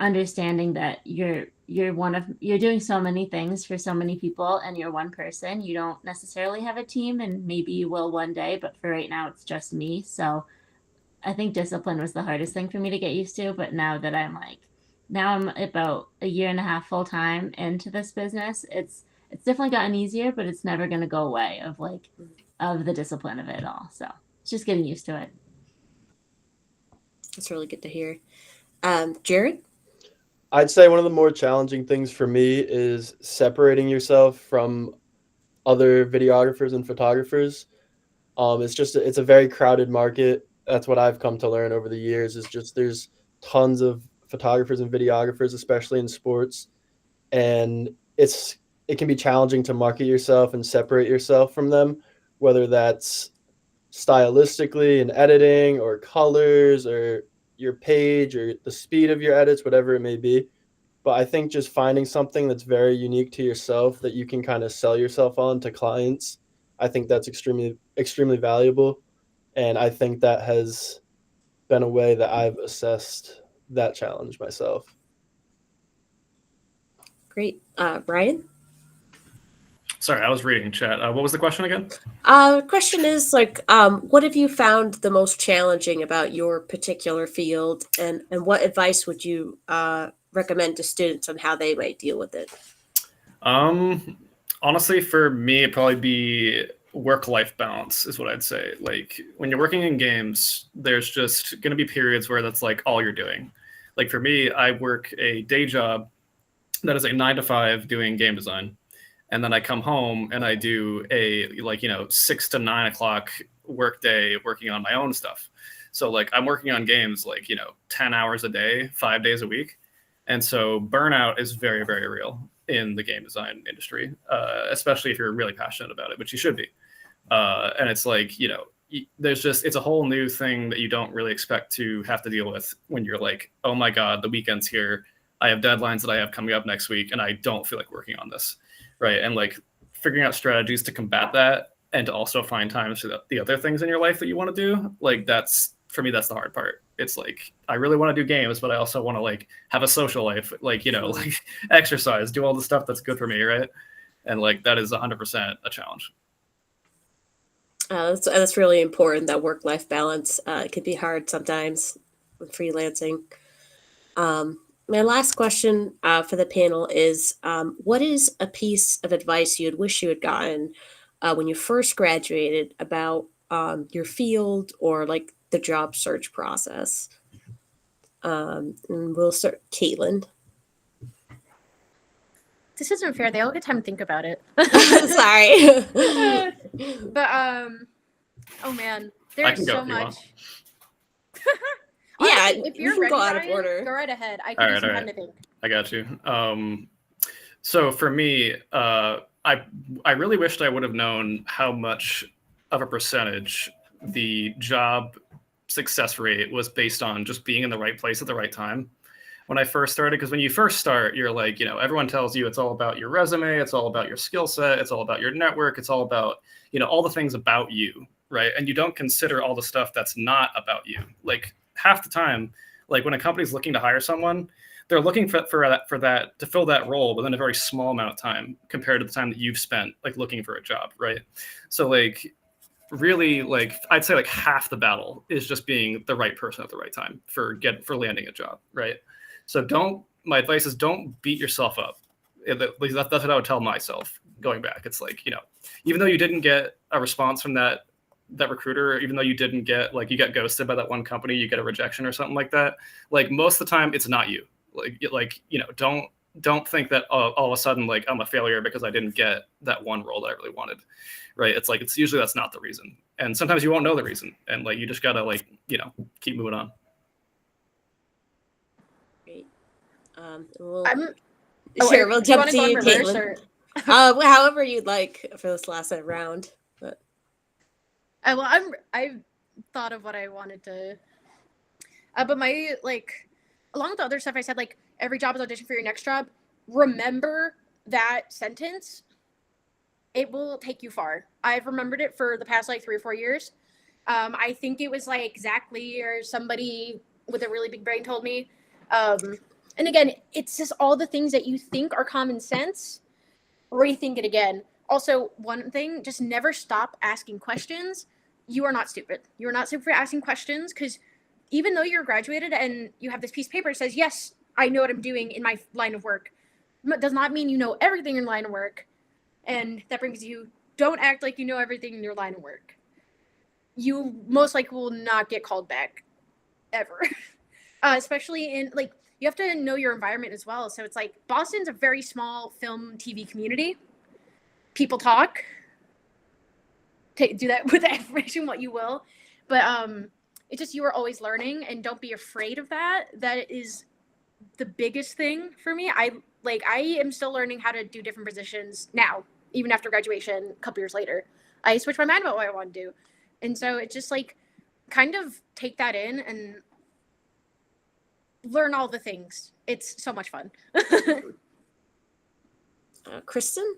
understanding that you're doing so many things for so many people and you're one person, you don't necessarily have a team, and maybe you will one day, but for right now it's just me. So I think discipline was the hardest thing for me to get used to. But now I'm about a year and a half full time into this business, it's definitely gotten easier, but it's never going to go away of the discipline of it all. So it's just getting used to it. That's really good to hear. Jared? I'd say one of the more challenging things for me is separating yourself from other videographers and photographers. It's a very crowded market. That's what I've come to learn over the years, is just there's tons of photographers and videographers, especially in sports. And it's it can be challenging to market yourself and separate yourself from them, whether that's stylistically and editing or colors or your page or the speed of your edits, whatever it may be. But I think just finding something that's very unique to yourself that you can kind of sell yourself on to clients, I think that's extremely valuable. And I think that has been a way that I've assessed that challenge myself. Great. Brian? Sorry, I was reading chat. What was the question again? Question is what have you found the most challenging about your particular field, and what advice would you recommend to students on how they might deal with it? Honestly, for me, it'd probably be work-life balance is what I'd say. Like when you're working in games, there's just going to be periods where that's like all you're doing. Like for me, I work a day job that is a 9 to 5 doing game design. And then I come home and I do a 6 to 9 o'clock work day working on my own stuff. So like I'm working on games 10 hours a day, 5 days a week. And so burnout is very, very real in the game design industry, especially if you're really passionate about it, which you should be. And it's it's a whole new thing that you don't really expect to have to deal with when you're like, oh my God, the weekend's here. I have deadlines that I have coming up next week and I don't feel like working on this. Right. And like figuring out strategies to combat that and to also find times for the other things in your life that you want to do. Like that's, for me, that's the hard part. It's like, I really want to do games, but I also want to have a social life, exercise, do all the stuff that's good for me. Right. And that is 100% a challenge. That's really important, that work-life balance. It can be hard sometimes with freelancing. My last question for the panel is, what is a piece of advice you'd wish you had gotten when you first graduated about your field or the job search process? And we'll start, Caitlin. This isn't fair. They all get time to think about it. Sorry. But oh man, there's so much. Yeah, if you're you can ready, go out of Ryan, order. go right ahead. I can do some time to think. I got you. So for me, I really wished I would have known how much of a percentage the job success rate was based on just being in the right place at the right time when I first started. Because when you first start, you're like, everyone tells you it's all about your resume, it's all about your skill set, it's all about your network, it's all about, all the things about you, right? And you don't consider all the stuff that's not about you. Like half the time, when a company's looking to hire someone, they're looking for that to fill that role within a very small amount of time compared to the time that you've spent looking for a job, right? So really I'd say half the battle is just being the right person at the right time for landing a job, right? So my advice is don't beat yourself up. That's what I would tell myself going back. It's even though you didn't get a response from that recruiter, even though you didn't get you got ghosted by that one company, you get a rejection or something like that. Most of the time it's not you. Don't think that all of a sudden I'm a failure because I didn't get that one role that I really wanted. Right. It's usually that's not the reason. And sometimes you won't know the reason. And you just gotta keep moving on. Great. We'll jump to you, Caitlin. However you'd like for this last round. But I've thought of what I wanted to, but my along with the other stuff I said, every job is audition for your next job. Remember that sentence. It will take you far. I've remembered it for the past 3 or 4 years. I think it was Zach Lee or somebody with a really big brain told me. And again, it's just all the things that you think are common sense. Rethink it again. Also, one thing, just never stop asking questions. You are not stupid. You are not stupid for asking questions, because even though you're graduated and you have this piece of paper that says, yes, I know what I'm doing in my line of work, it does not mean you know everything in line of work. And that brings you, don't act like you know everything in your line of work. You most likely will not get called back ever. Especially in, you have to know your environment as well. So it's Boston's a very small film TV community. People talk. Do that with that information what you will. But it's just, you are always learning, and don't be afraid of that. That is the biggest thing for me. I am still learning how to do different positions now, even after graduation, a couple years later. I switched my mind about what I want to do. And so it's just like kind of take that in and learn all the things. It's so much fun. Kristen?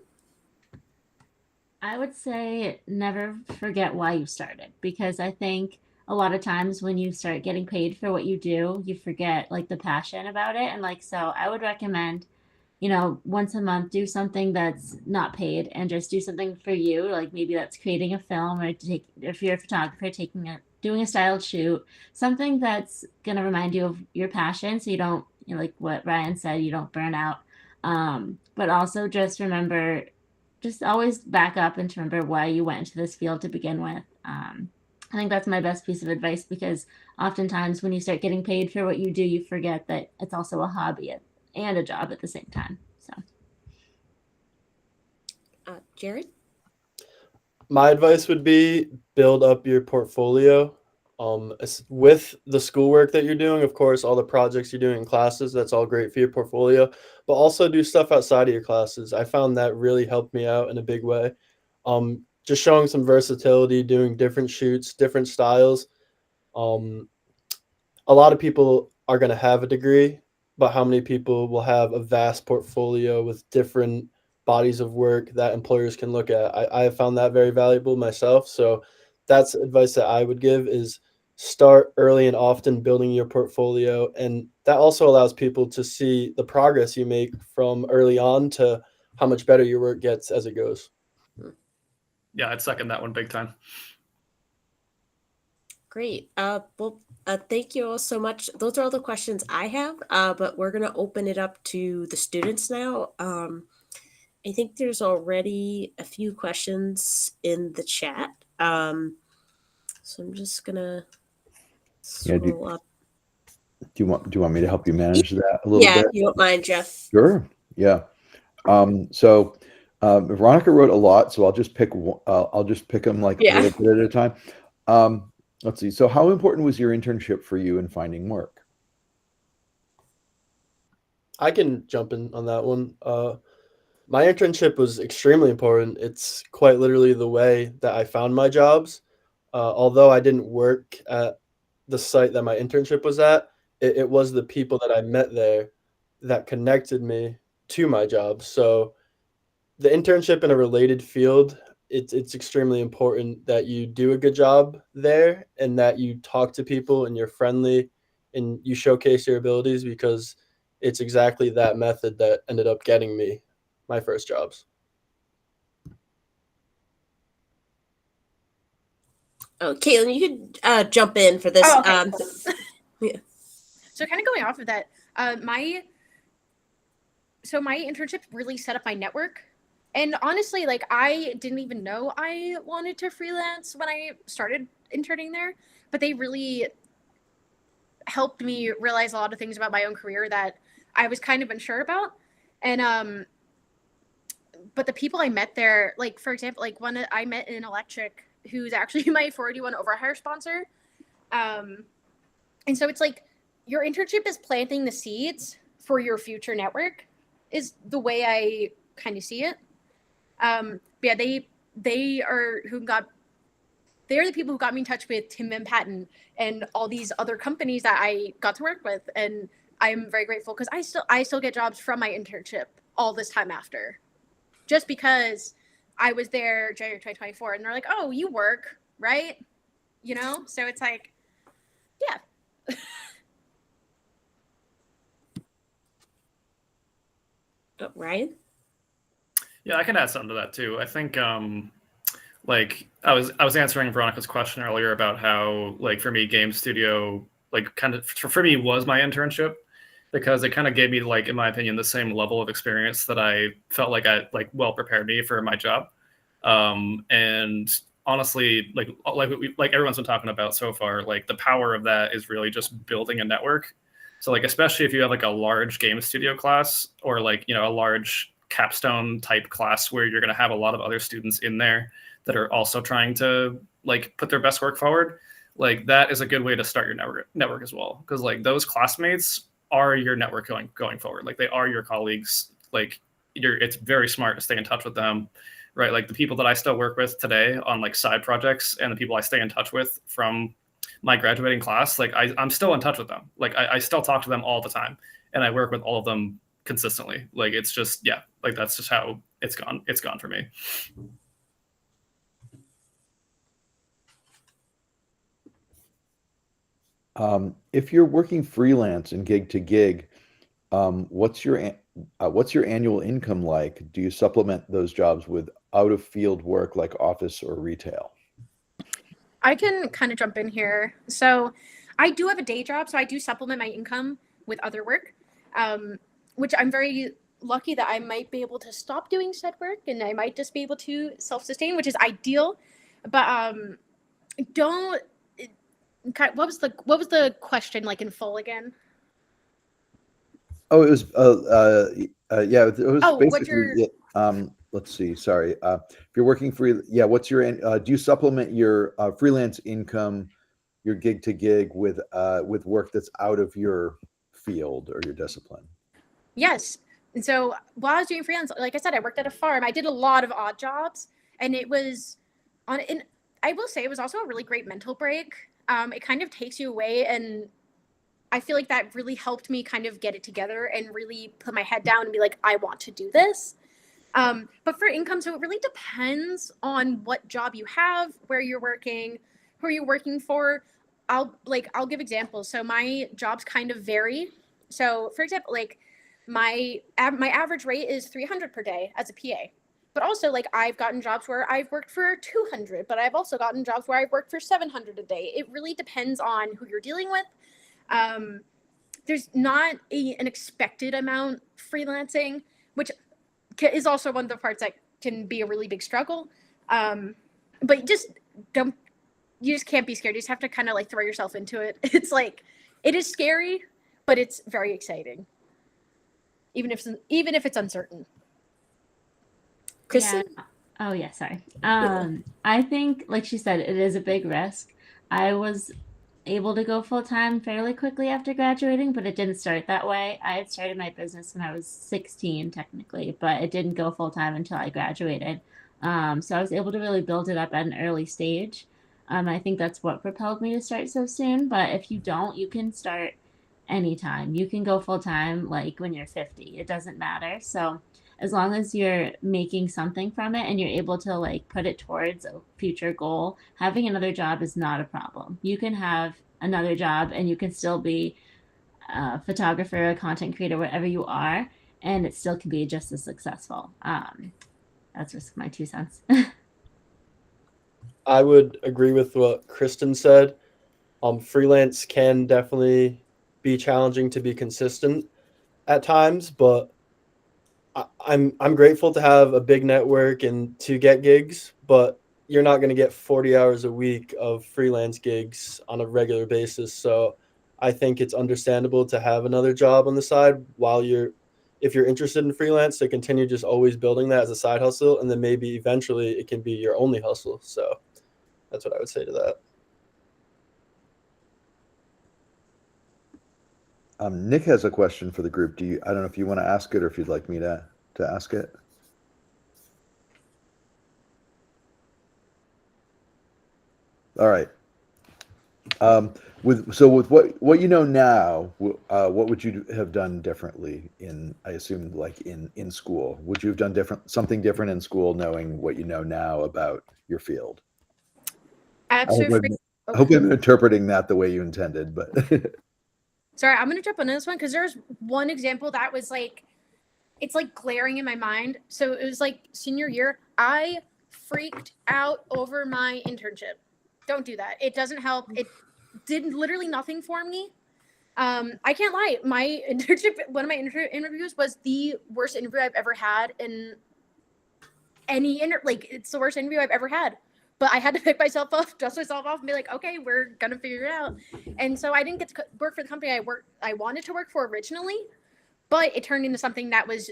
I would say never forget why you started, because I think a lot of times when you start getting paid for what you do, you forget like the passion about it. And like, so I would recommend, once a month, do something that's not paid and just do something for you. Like maybe that's creating a film, or if you're a photographer, doing a styled shoot, something that's going to remind you of your passion. So you don't, like what Ryan said, you don't burn out. But also just remember, just always back up and to remember why you went into this field to begin with. I think that's my best piece of advice, because oftentimes when you start getting paid for what you do, you forget that it's also a hobby and a job at the same time. So, Jared? My advice would be build up your portfolio. With the schoolwork that you're doing, of course, all the projects you're doing in classes, that's all great for your portfolio, but also do stuff outside of your classes. I found that really helped me out in a big way. Just showing some versatility, doing different shoots, different styles. A lot of people are going to have a degree, but how many people will have a vast portfolio with different bodies of work that employers can look at? I have found that very valuable myself. So that's advice that I would give, is start early and often building your portfolio. And that also allows people to see the progress you make from early on to how much better your work gets as it goes. Yeah, I'd second that one big time. Great. Thank you all so much. Those are all the questions I have, but we're going to open it up to the students now. I think there's already a few questions in the chat. So I'm just going to scroll up. Do you want me to help you manage that a little bit? Yeah, if you don't mind, Jeff. Sure. Yeah. So Veronica wrote a lot, so I'll just pick them like a little bit at a time. Let's see. So how important was your internship for you in finding work? I can jump in on that one. My internship was extremely important. It's quite literally the way that I found my jobs. Although I didn't work at the site that my internship was at, it was the people that I met there that connected me to my job. So the internship in a related field, it's extremely important that you do a good job there and that you talk to people and you're friendly and you showcase your abilities, because it's exactly that method that ended up getting me my first jobs. Oh, Caitlin, you could jump in for this. Oh, okay. Yeah. So kind of going off of that, my internship really set up my network. And honestly, like I didn't even know I wanted to freelance when I started interning there, but they really helped me realize a lot of things about my own career that I was kind of unsure about. And but the people I met there, like for example, like one I met in electric, who's actually my 481 overhire sponsor. And so it's like your internship is planting the seeds for your future network, is the way I kind of see it. Yeah, they are the people who got me in touch with Tim and Patton and all these other companies that I got to work with, and I'm very grateful because I still get jobs from my internship all this time after, just because I was there January 2024, and they're like, "Oh, you work, right?" So it's like, yeah. Ryan? Yeah, I can add something to that too. I think like I was answering Veronica's question earlier about how, like, for me, game studio, like, kind of for me was my internship, because it kind of gave me, like, in my opinion, the same level of experience that I felt like well prepared me for my job. And honestly, like everyone's been talking about so far, like the power of that is really just building a network. So like, especially if you have like a large game studio class, or like, a large capstone type class where you're going to have a lot of other students in there that are also trying to like put their best work forward, like that is a good way to start your network as well. Because like those classmates are your network going forward. Like they are your colleagues. Like it's very smart to stay in touch with them, right? Like the people that I still work with today on like side projects and the people I stay in touch with from my graduating class, like I'm still in touch with them. Like I still talk to them all the time and I work with all of them consistently. Like it's just, yeah, like that's just how it's gone. It's gone for me. If you're working freelance and gig to gig, what's your annual income like? Do you supplement those jobs with out of field work like office or retail? I can kind of jump in here. So I do have a day job, so I do supplement my income with other work, which I'm very lucky that I might be able to stop doing said work and I might just be able to self-sustain, which is ideal. But don't. What was the question like in full again? Oh, it was yeah, it was basically let's see, sorry. If you're working free, yeah, what's your do you supplement your freelance income, your gig to gig with work that's out of your field or your discipline? Yes. And so while I was doing freelance, like I said, I worked at a farm. I did a lot of odd jobs, and it was and I will say it was also a really great mental break. It kind of takes you away, and I feel like that really helped me kind of get it together and really put my head down and be like, I want to do this. But for income, so it really depends on what job you have, where you're working, who you're working for. I'll give examples. So my jobs kind of vary. So for example, like my average rate is 300 per day as a PA. But also, like, I've gotten jobs where I've worked for 200, but I've also gotten jobs where I've worked for 700 a day. It really depends on who you're dealing with. There's not an expected amount freelancing, which is also one of the parts that can be a really big struggle. But you just can't be scared. You just have to kind of like throw yourself into it. It's like, it is scary, but it's very exciting. Even if it's uncertain. Kristen? Yeah. Oh yeah, sorry. I think, like she said, it is a big risk. I was able to go full time fairly quickly after graduating, but it didn't start that way. I had started my business when I was 16, technically, but it didn't go full time until I graduated. So I was able to really build it up at an early stage. I think that's what propelled me to start so soon. But if you don't, you can start anytime. You can go full time like when you're 50. It doesn't matter. So as long as you're making something from it and you're able to like put it towards a future goal, having another job is not a problem. You can have another job and you can still be a photographer, a content creator, whatever you are, and it still can be just as successful. That's just my 2 cents. I would agree with what Kristen said. Freelance can definitely be challenging to be consistent at times, but I'm grateful to have a big network and to get gigs, but you're not going to get 40 hours a week of freelance gigs on a regular basis. So I think it's understandable to have another job on the side if you're interested in freelance, to continue just always building that as a side hustle. And then maybe eventually it can be your only hustle. So that's what I would say to that. Nick has a question for the group. I don't know if you want to ask it or if you'd like me to ask it. All right. With what you know now, what would you have done differently I assume like in school? Would you have done something different in school knowing what you know now about your field? Absolutely. I hope I'm interpreting that the way you intended, but Sorry, I'm going to jump on this one because there's one example that was like, it's like glaring in my mind. So it was like senior year. I freaked out over my internship. Don't do that. It doesn't help. It did literally nothing for me. I can't lie. My internship, one of my interviews was the worst interview I've ever had in any it's the worst interview I've ever had. But I had to pick myself up, dust myself off, and be like, okay, we're gonna figure it out. And so I didn't get to work for the company I wanted to work for originally, but it turned into something that was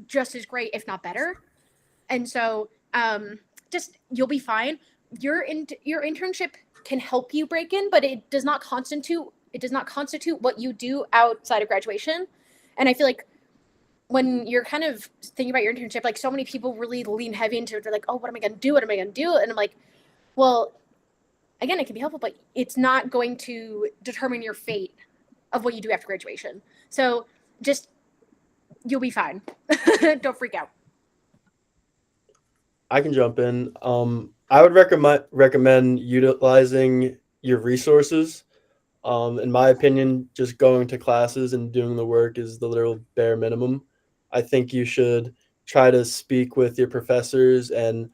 just as great, if not better. And so, just you'll be fine. Your internship can help you break in, but it does not constitute it does not constitute what you do outside of graduation. And I feel like when you're kind of thinking about your internship, like so many people really lean heavy into it. They're like, oh, what am I going to do? What am I going to do? And I'm like, well, again, it can be helpful, but it's not going to determine your fate of what you do after graduation. So just, you'll be fine. Don't freak out. I can jump in. I would recommend utilizing your resources. In my opinion, just going to classes and doing the work is the literal bare minimum. I think you should try to speak with your professors, and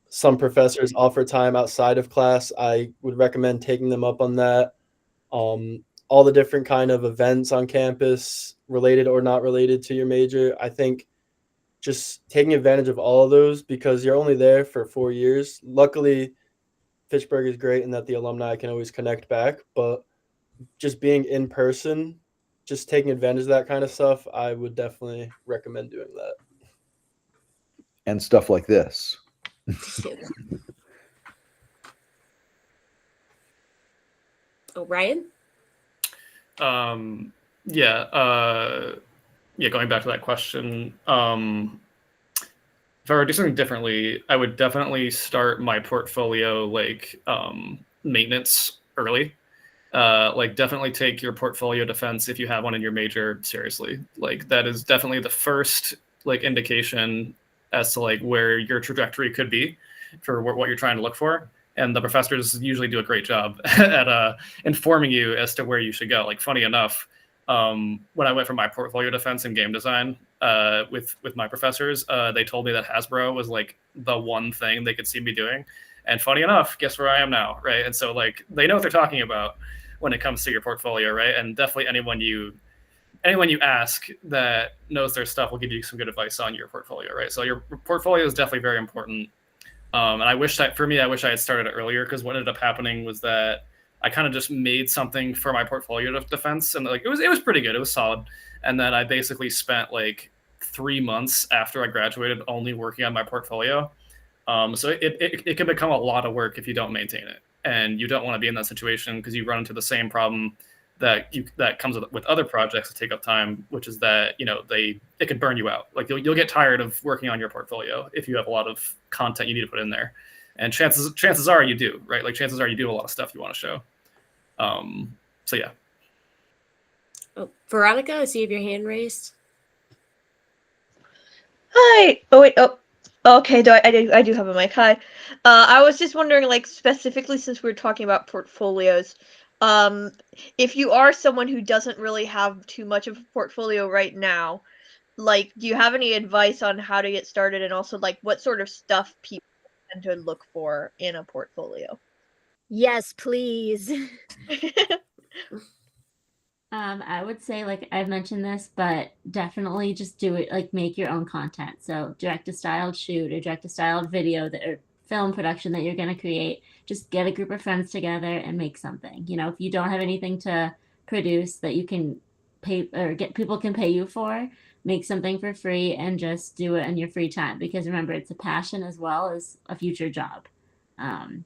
some professors offer time outside of class. I would recommend taking them up on that. All the different kind of events on campus, related or not related to your major. I think just taking advantage of all of those, because you're only there for 4 years. Luckily, Fitchburg is great in that the alumni can always connect back, but just being in person, just taking advantage of that kind of stuff, I would definitely recommend doing that. And stuff like this. Oh, Ryan? Going back to that question, if I were to do something differently, I would definitely start my portfolio maintenance early. Definitely take your portfolio defense, if you have one in your major, seriously. That is definitely the first indication as to where your trajectory could be for what you're trying to look for. And the professors usually do a great job at informing you as to where you should go. Funny enough, when I went for my portfolio defense in game design with my professors, they told me that Hasbro was the one thing they could see me doing. And funny enough, guess where I am now, right? And so they know what they're talking about when it comes to your portfolio, right? And definitely anyone you ask that knows their stuff will give you some good advice on your portfolio, right? So your portfolio is definitely very important. And I wish I had started it earlier, because what ended up happening was that I kind of just made something for my portfolio defense, and it was pretty good. It was solid. And then I basically spent 3 months after I graduated only working on my portfolio. So it can become a lot of work if you don't maintain it, and you don't want to be in that situation, because you run into the same problem that comes with other projects that take up time, which is that it can burn you out. You'll get tired of working on your portfolio if you have a lot of content you need to put in there, and chances are you do, right? Chances are you do have a lot of stuff you want to show. So yeah. Oh, Veronica, I see you have your hand raised. Hi. Oh wait. Oh. Okay. I do have a mic. Hi. I was just wondering, specifically, since we're talking about portfolios, if you are someone who doesn't really have too much of a portfolio right now, do you have any advice on how to get started, and also what sort of stuff people tend to look for in a portfolio? Yes, please. I would say, I've mentioned this, but definitely just do it, make your own content. So direct a styled shoot or direct a styled video or film production that you're going to create. Just get a group of friends together and make something. If you don't have anything to produce that you can pay or get people can pay you for, make something for free and just do it in your free time. Because remember, it's a passion as well as a future job.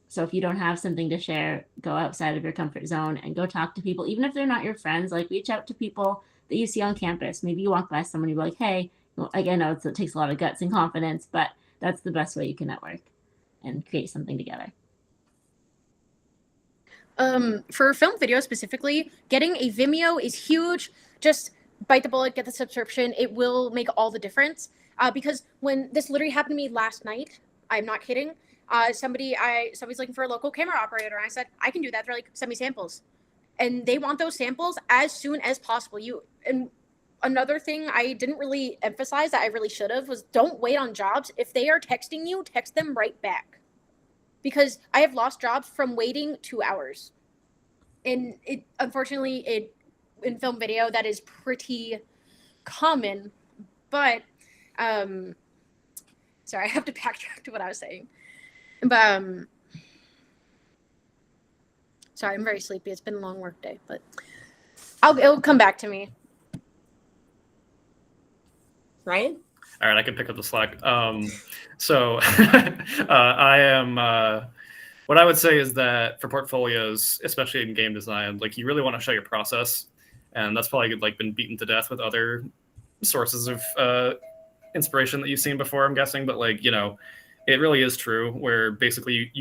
So if you don't have something to share, go outside of your comfort zone and go talk to people, even if they're not your friends. Reach out to people that you see on campus. Maybe you walk by someone, you're like, hey, I know it takes a lot of guts and confidence, but that's the best way you can network and create something together. For film video specifically, getting a Vimeo is huge. Just bite the bullet, get the subscription. It will make all the difference. Because when this literally happened to me last night, I'm not kidding. Somebody's looking for a local camera operator, and I said, I can do that. They're like, send me samples. And they want those samples as soon as possible. And another thing I didn't really emphasize that I really should have was, don't wait on jobs. If they are texting you, text them right back. Because I have lost jobs from waiting 2 hours. And unfortunately, in film video, that is pretty common. But, sorry, I have to backtrack to what I was saying. But, sorry, I'm very sleepy. It's been a long work day, but it'll come back to me. Ryan? All right, I can pick up the slack. So I am What I would say is that for portfolios, especially in game design, like you really want to show your process, and that's probably like been beaten to death with other sources of inspiration that you've seen before, I'm guessing. But like, it really is true where basically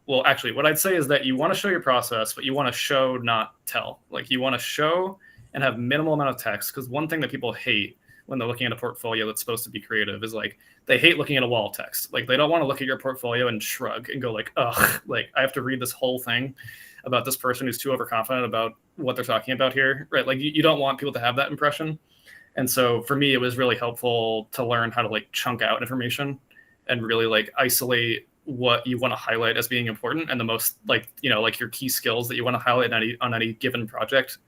well, actually, what I'd say is that you want to show your process, but you want to show, not tell. Like you want to show and have minimal amount of text, because one thing that people hate when they're looking at a portfolio that's supposed to be creative is like they hate looking at a wall of text. Like they don't want to look at your portfolio and shrug and go like, ugh, like I have to read this whole thing about this person who's too overconfident about what they're talking about here, right? Like you don't want people to have that impression. And so for me, it was really helpful to learn how to like chunk out information and really like isolate what you want to highlight as being important and the most like, like your key skills that you want to highlight on any given project.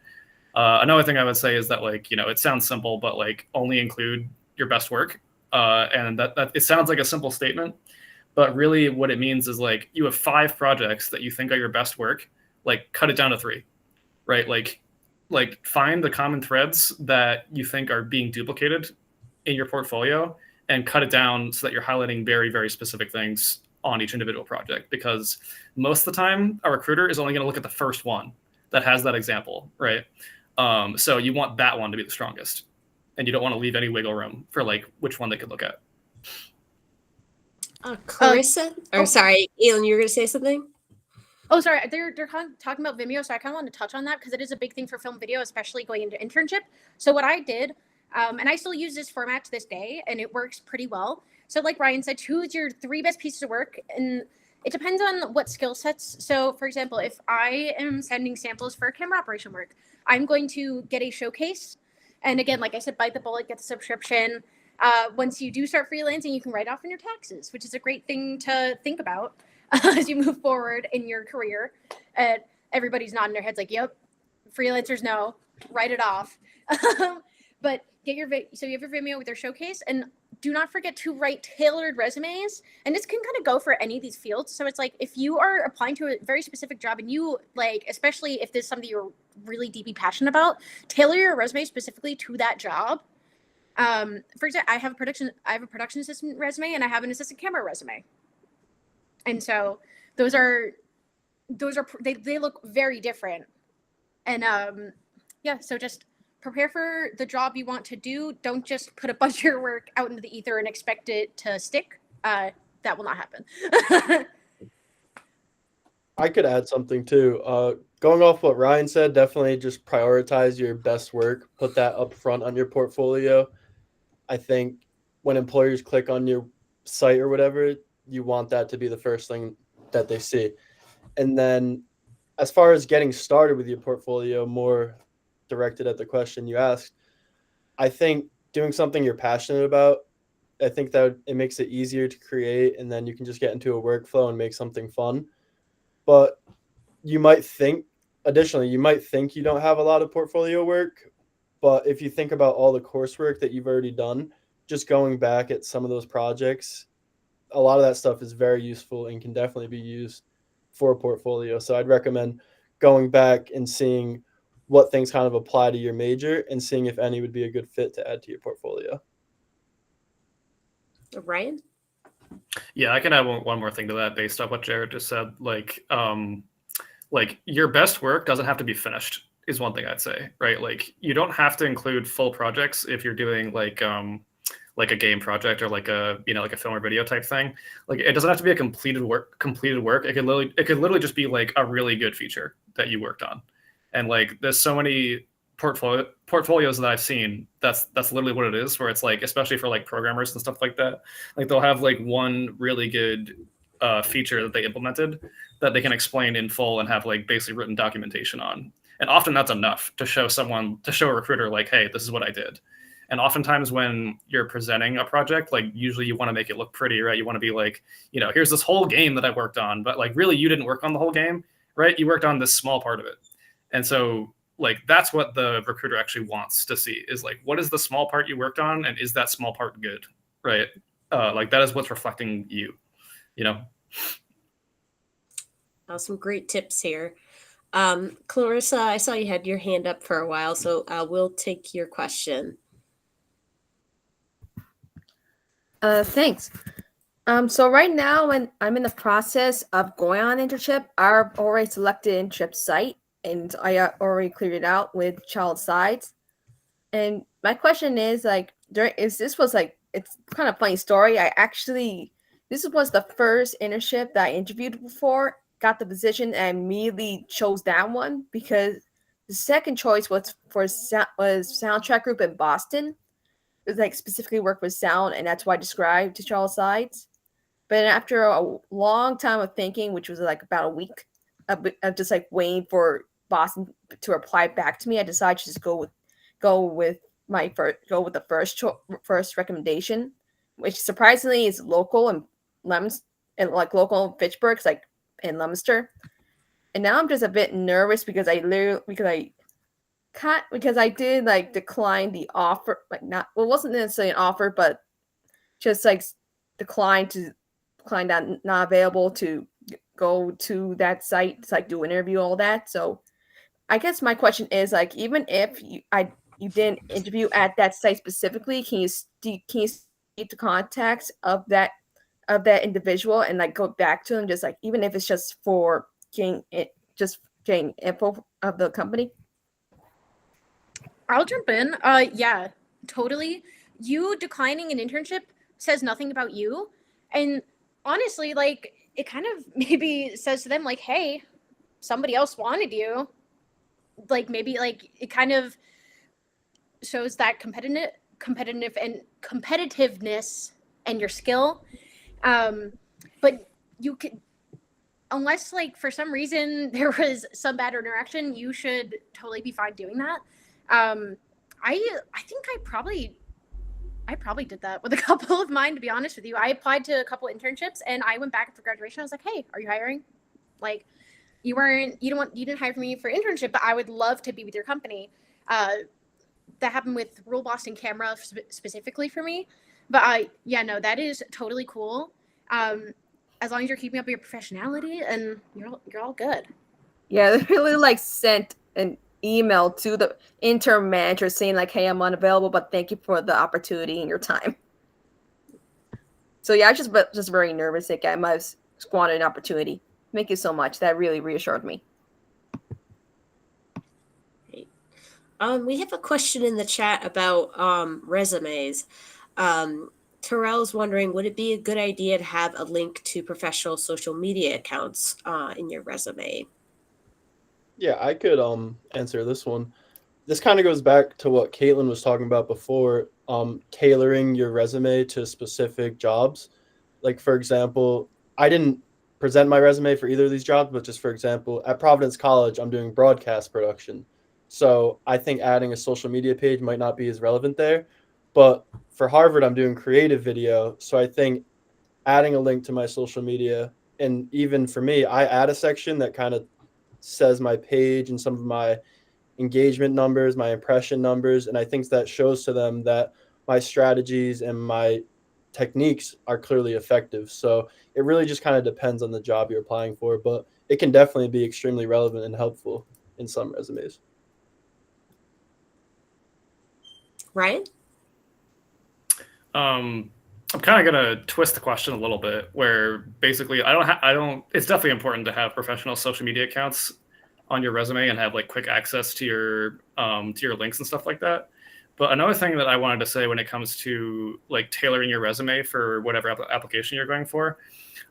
Another thing I would say is that like, it sounds simple, but like only include your best work. And that it sounds like a simple statement, but really what it means is like you have 5 projects that you think are your best work, like cut it down to 3, right? Like find the common threads that you think are being duplicated in your portfolio and cut it down so that you're highlighting very, very specific things on each individual project. Because most of the time a recruiter is only going to look at the first one that has that example, right? So you want that one to be the strongest, and you don't want to leave any wiggle room for like which one they could look at. Clarissa, sorry, Elin, you were going to say something? Oh, sorry. They're talking about Vimeo, so I kind of want to touch on that because it is a big thing for film video, especially going into internship. So what I did, and I still use this format to this day, and it works pretty well. So like Ryan said, choose your 3 best pieces of work, and it depends on what skill sets. So for example, if I am sending samples for camera operation work, I'm going to get a showcase. And again, like I said, bite the bullet, get the subscription. Once you do start freelancing, you can write off on your taxes, which is a great thing to think about as you move forward in your career. Everybody's nodding their heads like, yep, freelancers know, write it off. But get so you have your Vimeo with your showcase, and do not forget to write tailored resumes. And this can kind of go for any of these fields. So it's like, if you are applying to a very specific job and you like, especially if this is something you're really deeply passionate about, tailor your resume specifically to that job. For example, I have a production assistant resume, and I have an assistant camera resume. And so those are they look very different. And so just prepare for the job you want to do. Don't just put a bunch of your work out into the ether and expect it to stick. That will not happen. I could add something too. Going off what Ryan said, definitely just prioritize your best work. Put that up front on your portfolio. I think when employers click on your site or whatever, you want that to be the first thing that they see. And then as far as getting started with your portfolio, more directed at the question you asked, I think doing something you're passionate about, I think that it makes it easier to create, and then you can just get into a workflow and make something fun. But you might think you don't have a lot of portfolio work, but if you think about all the coursework that you've already done, just going back at some of those projects, a lot of that stuff is very useful and can definitely be used for a portfolio. So I'd recommend going back and seeing what things kind of apply to your major and seeing if any would be a good fit to add to your portfolio. Ryan? Yeah, I can add one more thing to that based off what Jared just said. Like your best work doesn't have to be finished is one thing I'd say, right? Like you don't have to include full projects if you're doing like a game project or like a film or video type thing. Like it doesn't have to be a completed work. It could literally just be like a really good feature that you worked on. And like there's so many portfolios that I've seen that's literally what it is, where it's like, especially for like programmers and stuff like that, like they'll have like one really good feature that they implemented that they can explain in full and have like basically written documentation on. And often that's enough to show a recruiter like, hey, this is what I did. And oftentimes when you're presenting a project, like usually you want to make it look pretty, right? You want to be like, here's this whole game that I worked on, but like really you didn't work on the whole game, right? You worked on this small part of it. And so like, that's what the recruiter actually wants to see is like, what is the small part you worked on? And is that small part good, right? Like that is what's reflecting you, Some great tips here. Clarissa, I saw you had your hand up for a while, so we'll take your question. Thanks. So right now, when I'm in the process of going on internship, I've already selected internship site, and I already cleared it out with child sides. And my question is like, it's kind of funny story. This was the first internship that I interviewed before, got the position, and immediately chose that one because the second choice was was Soundtrack Group in Boston. It was like specifically work with sound, and that's why I described to child sides. But after a long time of thinking, which was like about a week of just like waiting for Boston to reply back to me, I decided to just go with the first recommendation, which surprisingly is local and local in Fitchburg, like in Leominster. And now I'm just a bit nervous because I did like decline the offer, like not well, it wasn't necessarily an offer, but just like declined that not available to go to that site to like do an interview, all that. So I guess my question is like, even if you didn't interview at that site specifically, can you keep the contacts of that individual and like go back to them, just like even if it's just for getting info of the company? I'll jump in. Yeah, totally. You declining an internship says nothing about you. And honestly, like, it kind of maybe says to them, like, hey, somebody else wanted you. Like, maybe, like, it kind of shows that competitiveness and your skill. But you could, unless, like, for some reason there was some bad interaction, you should totally be fine doing that. I think I probably did that with a couple of mine, to be honest with you. I applied to a couple internships and I went back after graduation. I was like, hey, are you hiring? Like, you didn't hire me for internship, but I would love to be with your company. That happened with Rule Boston Camera specifically for me. But yeah, no, that is totally cool. As long as you're keeping up your professionality, and you're all good. Yeah, they really like sent an email to the intern manager saying like, hey, I'm unavailable, but thank you for the opportunity and your time. So yeah, I was just very nervous. Like I might have squandered an opportunity. Thank you so much. That really reassured me. We have a question in the chat about resumes. Terrell's wondering, would it be a good idea to have a link to professional social media accounts in your resume? Yeah, I could answer this one. This kind of goes back to what Caitlin was talking about before, tailoring your resume to specific jobs. Like, for example, I didn't present my resume for either of these jobs, but just for example, at Providence College, I'm doing broadcast production. So I think adding a social media page might not be as relevant there. But for Harvard, I'm doing creative video. So I think adding a link to my social media, and even for me, I add a section that kind of says my page and some of my engagement numbers, my impression numbers. And I think that shows to them that my strategies and my techniques are clearly effective. So it really just kind of depends on the job you're applying for, but it can definitely be extremely relevant and helpful in some resumes. Ryan? I'm kind of gonna twist the question a little bit, where basically I don't. It's definitely important to have professional social media accounts on your resume and have like quick access to your links and stuff like that. But another thing that I wanted to say when it comes to like tailoring your resume for whatever application you're going for,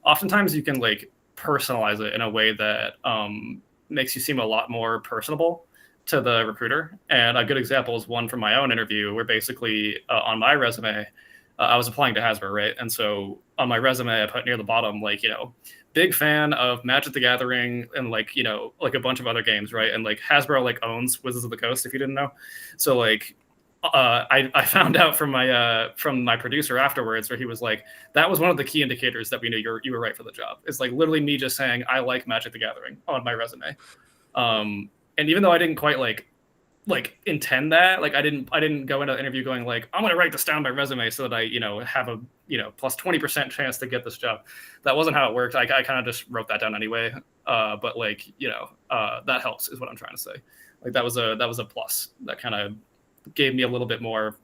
oftentimes you can like personalize it in a way that makes you seem a lot more personable to the recruiter. And a good example is one from my own interview, where basically on my resume, I was applying to Hasbro, right? And so on my resume, I put near the bottom, like, big fan of Magic the Gathering and like a bunch of other games, right? And like Hasbro like owns Wizards of the Coast, if you didn't know. So like I found out from my producer afterwards, where he was like, that was one of the key indicators that we knew you were right for the job. It's like literally me just saying I like Magic the Gathering on my resume. And even though I didn't quite like intend that, like I didn't go into the interview going like, I'm gonna write this down on my resume so that I have a plus 20% chance to get this job. That wasn't how it worked. I kind of just wrote that down anyway. But like that helps is what I'm trying to say. Like that was a plus that kind of gave me a little bit more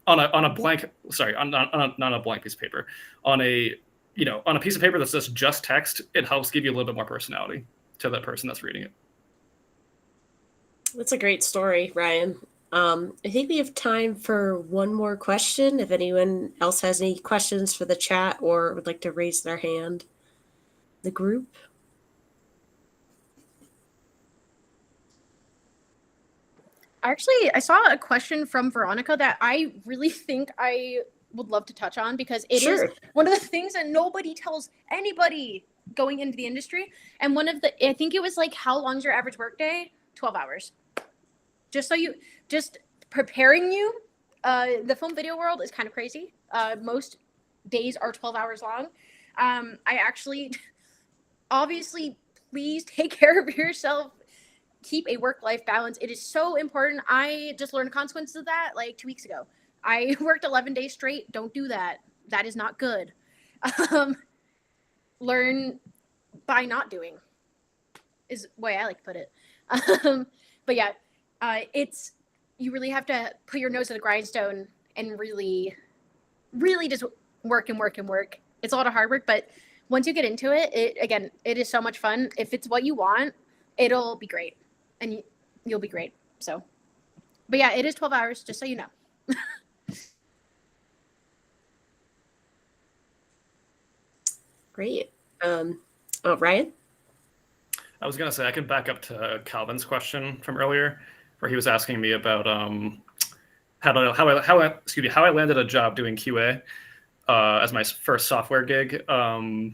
on a blank, sorry, not a blank piece of paper, on a on a piece of paper that's just text, it helps give you a little bit more personality to that person that's reading it. That's a great story, Ryan. I think we have time for one more question. If anyone else has any questions for the chat or would like to raise their hand, the group. Actually, I saw a question from Veronica that I really think I would love to touch on, because it is one of the things that nobody tells anybody going into the industry. And one of the, I think it was like, how long's your average workday? 12 hours. Just preparing you. The film video world is kind of crazy. Most days are 12 hours long. I actually, obviously, please take care of yourself. Keep a work-life balance. It is so important. I just learned the consequences of that like 2 weeks ago. I worked 11 days straight. Don't do that. That is not good. Learn by not doing is the way I like to put it. But yeah, you really have to put your nose to the grindstone and really, really just work and work and work. It's a lot of hard work, but once you get into it, it is so much fun. If it's what you want, it'll be great. And you'll be great. So, but yeah, it is 12 hours, just so you know. Great. Ryan? I was going to say, I can back up to Calvin's question from earlier, where he was asking me about how I landed a job doing QA as my first software gig. I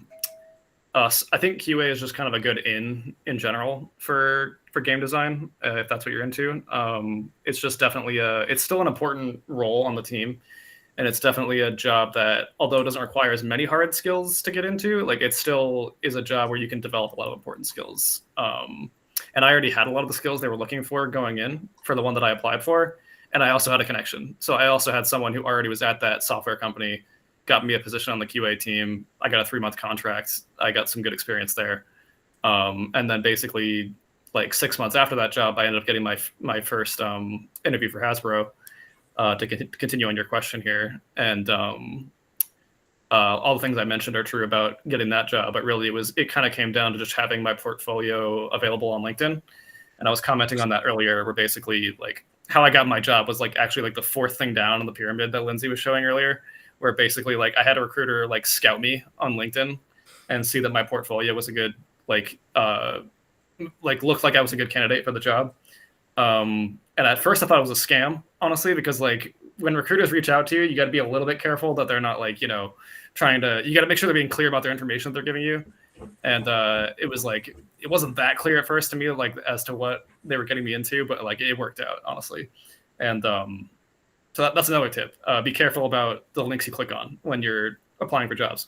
think QA is just kind of a good in general for game design, if that's what you're into. It's just definitely it's still an important role on the team, and it's definitely a job that, although it doesn't require as many hard skills to get into, like, it still is a job where you can develop a lot of important skills. And I already had a lot of the skills they were looking for going in for the one that I applied for, and I also had a connection. So I also had someone who already was at that software company, got me a position on the QA team. I got a 3-month contract. I got some good experience there. And then basically, like 6 months after that job, I ended up getting my first interview for Hasbro, to continue on your question here. And all the things I mentioned are true about getting that job, but really it kind of came down to just having my portfolio available on LinkedIn. And I was commenting on that earlier, where basically, like, how I got my job was like actually like the 4th thing down on the pyramid that Lindsay was showing earlier, where basically, like, I had a recruiter like scout me on LinkedIn and see that my portfolio was a good, looked like I was a good candidate for the job. And at first I thought it was a scam, honestly, because like when recruiters reach out to you, you got to be a little bit careful that they're not like, you got to make sure they're being clear about their information that they're giving you. And it wasn't that clear at first to me, like, as to what they were getting me into, but like it worked out, honestly. And so that's another tip. Be careful about the links you click on when you're applying for jobs.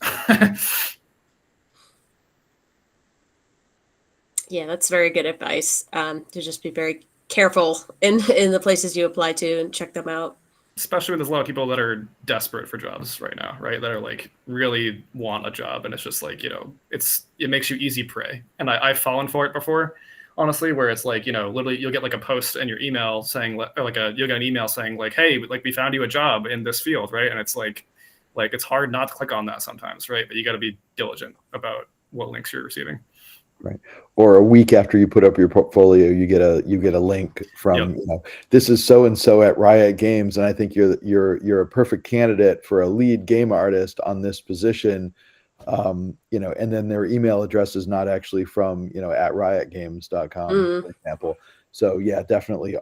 Yeah, that's very good advice. To just be very careful in the places you apply to and check them out. Especially when there's a lot of people that are desperate for jobs right now, right? That are like really want a job, and it's just like, it makes you easy prey. And I've fallen for it before, honestly, where it's like, literally you'll get like a post in your email saying, or like you'll get an email saying like, hey, like, we found you a job in this field, right? And it's like it's hard not to click on that sometimes, right? But you got to be diligent about what links you're receiving. Right. Or a week after you put up your portfolio, you get a link from, this is so and so at Riot Games, and I think you're a perfect candidate for a lead game artist on this position. And then their email address is not actually from, at riotgames.com, for example. So yeah, definitely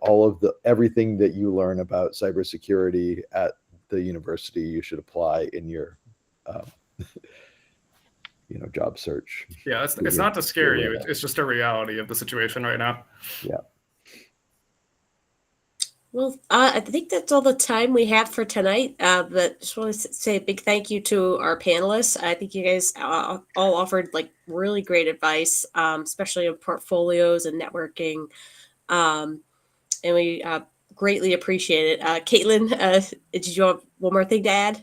everything that you learn about cybersecurity at the university, you should apply in your job search. Yeah, it's not to scare you. It's just a reality of the situation right now. Yeah. Well, I think that's all the time we have for tonight. But just want to say a big thank you to our panelists. I think you guys all offered like really great advice, especially on portfolios and networking. And we greatly appreciate it. Caitlin, did you have one more thing to add?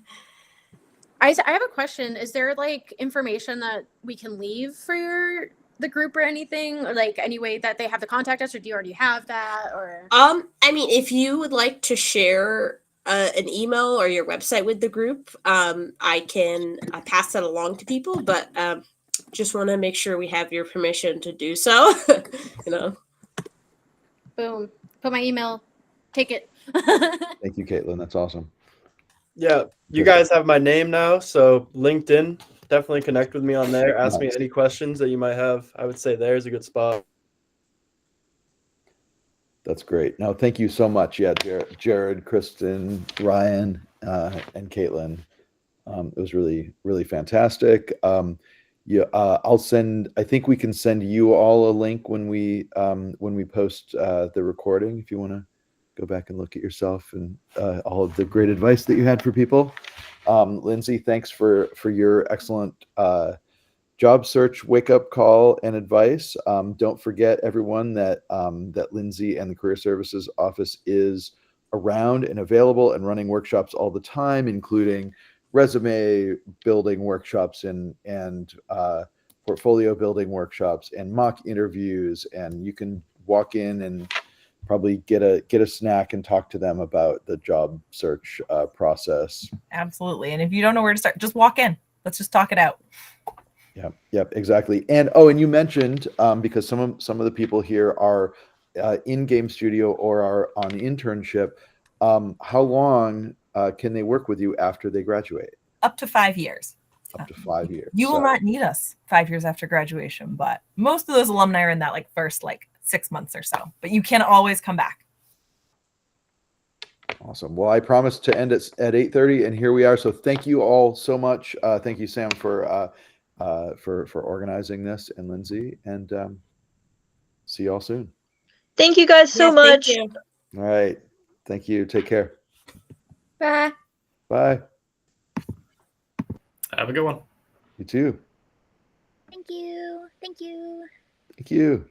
I have a question. Is there like information that we can leave for the group or anything, or like any way that they have to contact us, or do you already have that? Or I mean, if you would like to share an email or your website with the group, I can pass that along to people, but just want to make sure we have your permission to do so. You know. Boom. Put my email. Take it. Thank you, Caitlin. That's awesome. Yeah, you guys have my name now, so LinkedIn, definitely connect with me on there. Ask me Nice. any questions that you might have. I would say there's a good spot. That's great. No, thank you so much. Yeah, Jared, Kristen, Ryan, and Caitlin. It was really, really fantastic. Yeah, I think we can send you all a link when we post the recording, if you want to go back and look at yourself and all of the great advice that you had for people. Lindsay, thanks for your excellent job search wake up call and advice. Don't forget, everyone, that Lindsay and the Career Services Office is around and available and running workshops all the time, including resume building workshops and portfolio building workshops and mock interviews. And you can walk in and probably get a snack and talk to them about the job search process. Absolutely. And if you don't know where to start, just walk in. Let's just talk it out. Yep, exactly. And you mentioned because some of the people here are in game studio or are on internship. How long can they work with you after they graduate? Up to 5 years. Up to 5 years. You will not need us 5 years after graduation, but most of those alumni are in that first 6 months or so. But you can always come back. Awesome. Well, I promised to end at 8:30, and here we are. So thank you all so much. Thank you, Sam, for organizing this, and Lindsay, and see you all soon. Thank you guys so much. Thank you. All right. Thank you. Take care. Bye. Bye. Have a good one. You too. Thank you. Thank you. Thank you.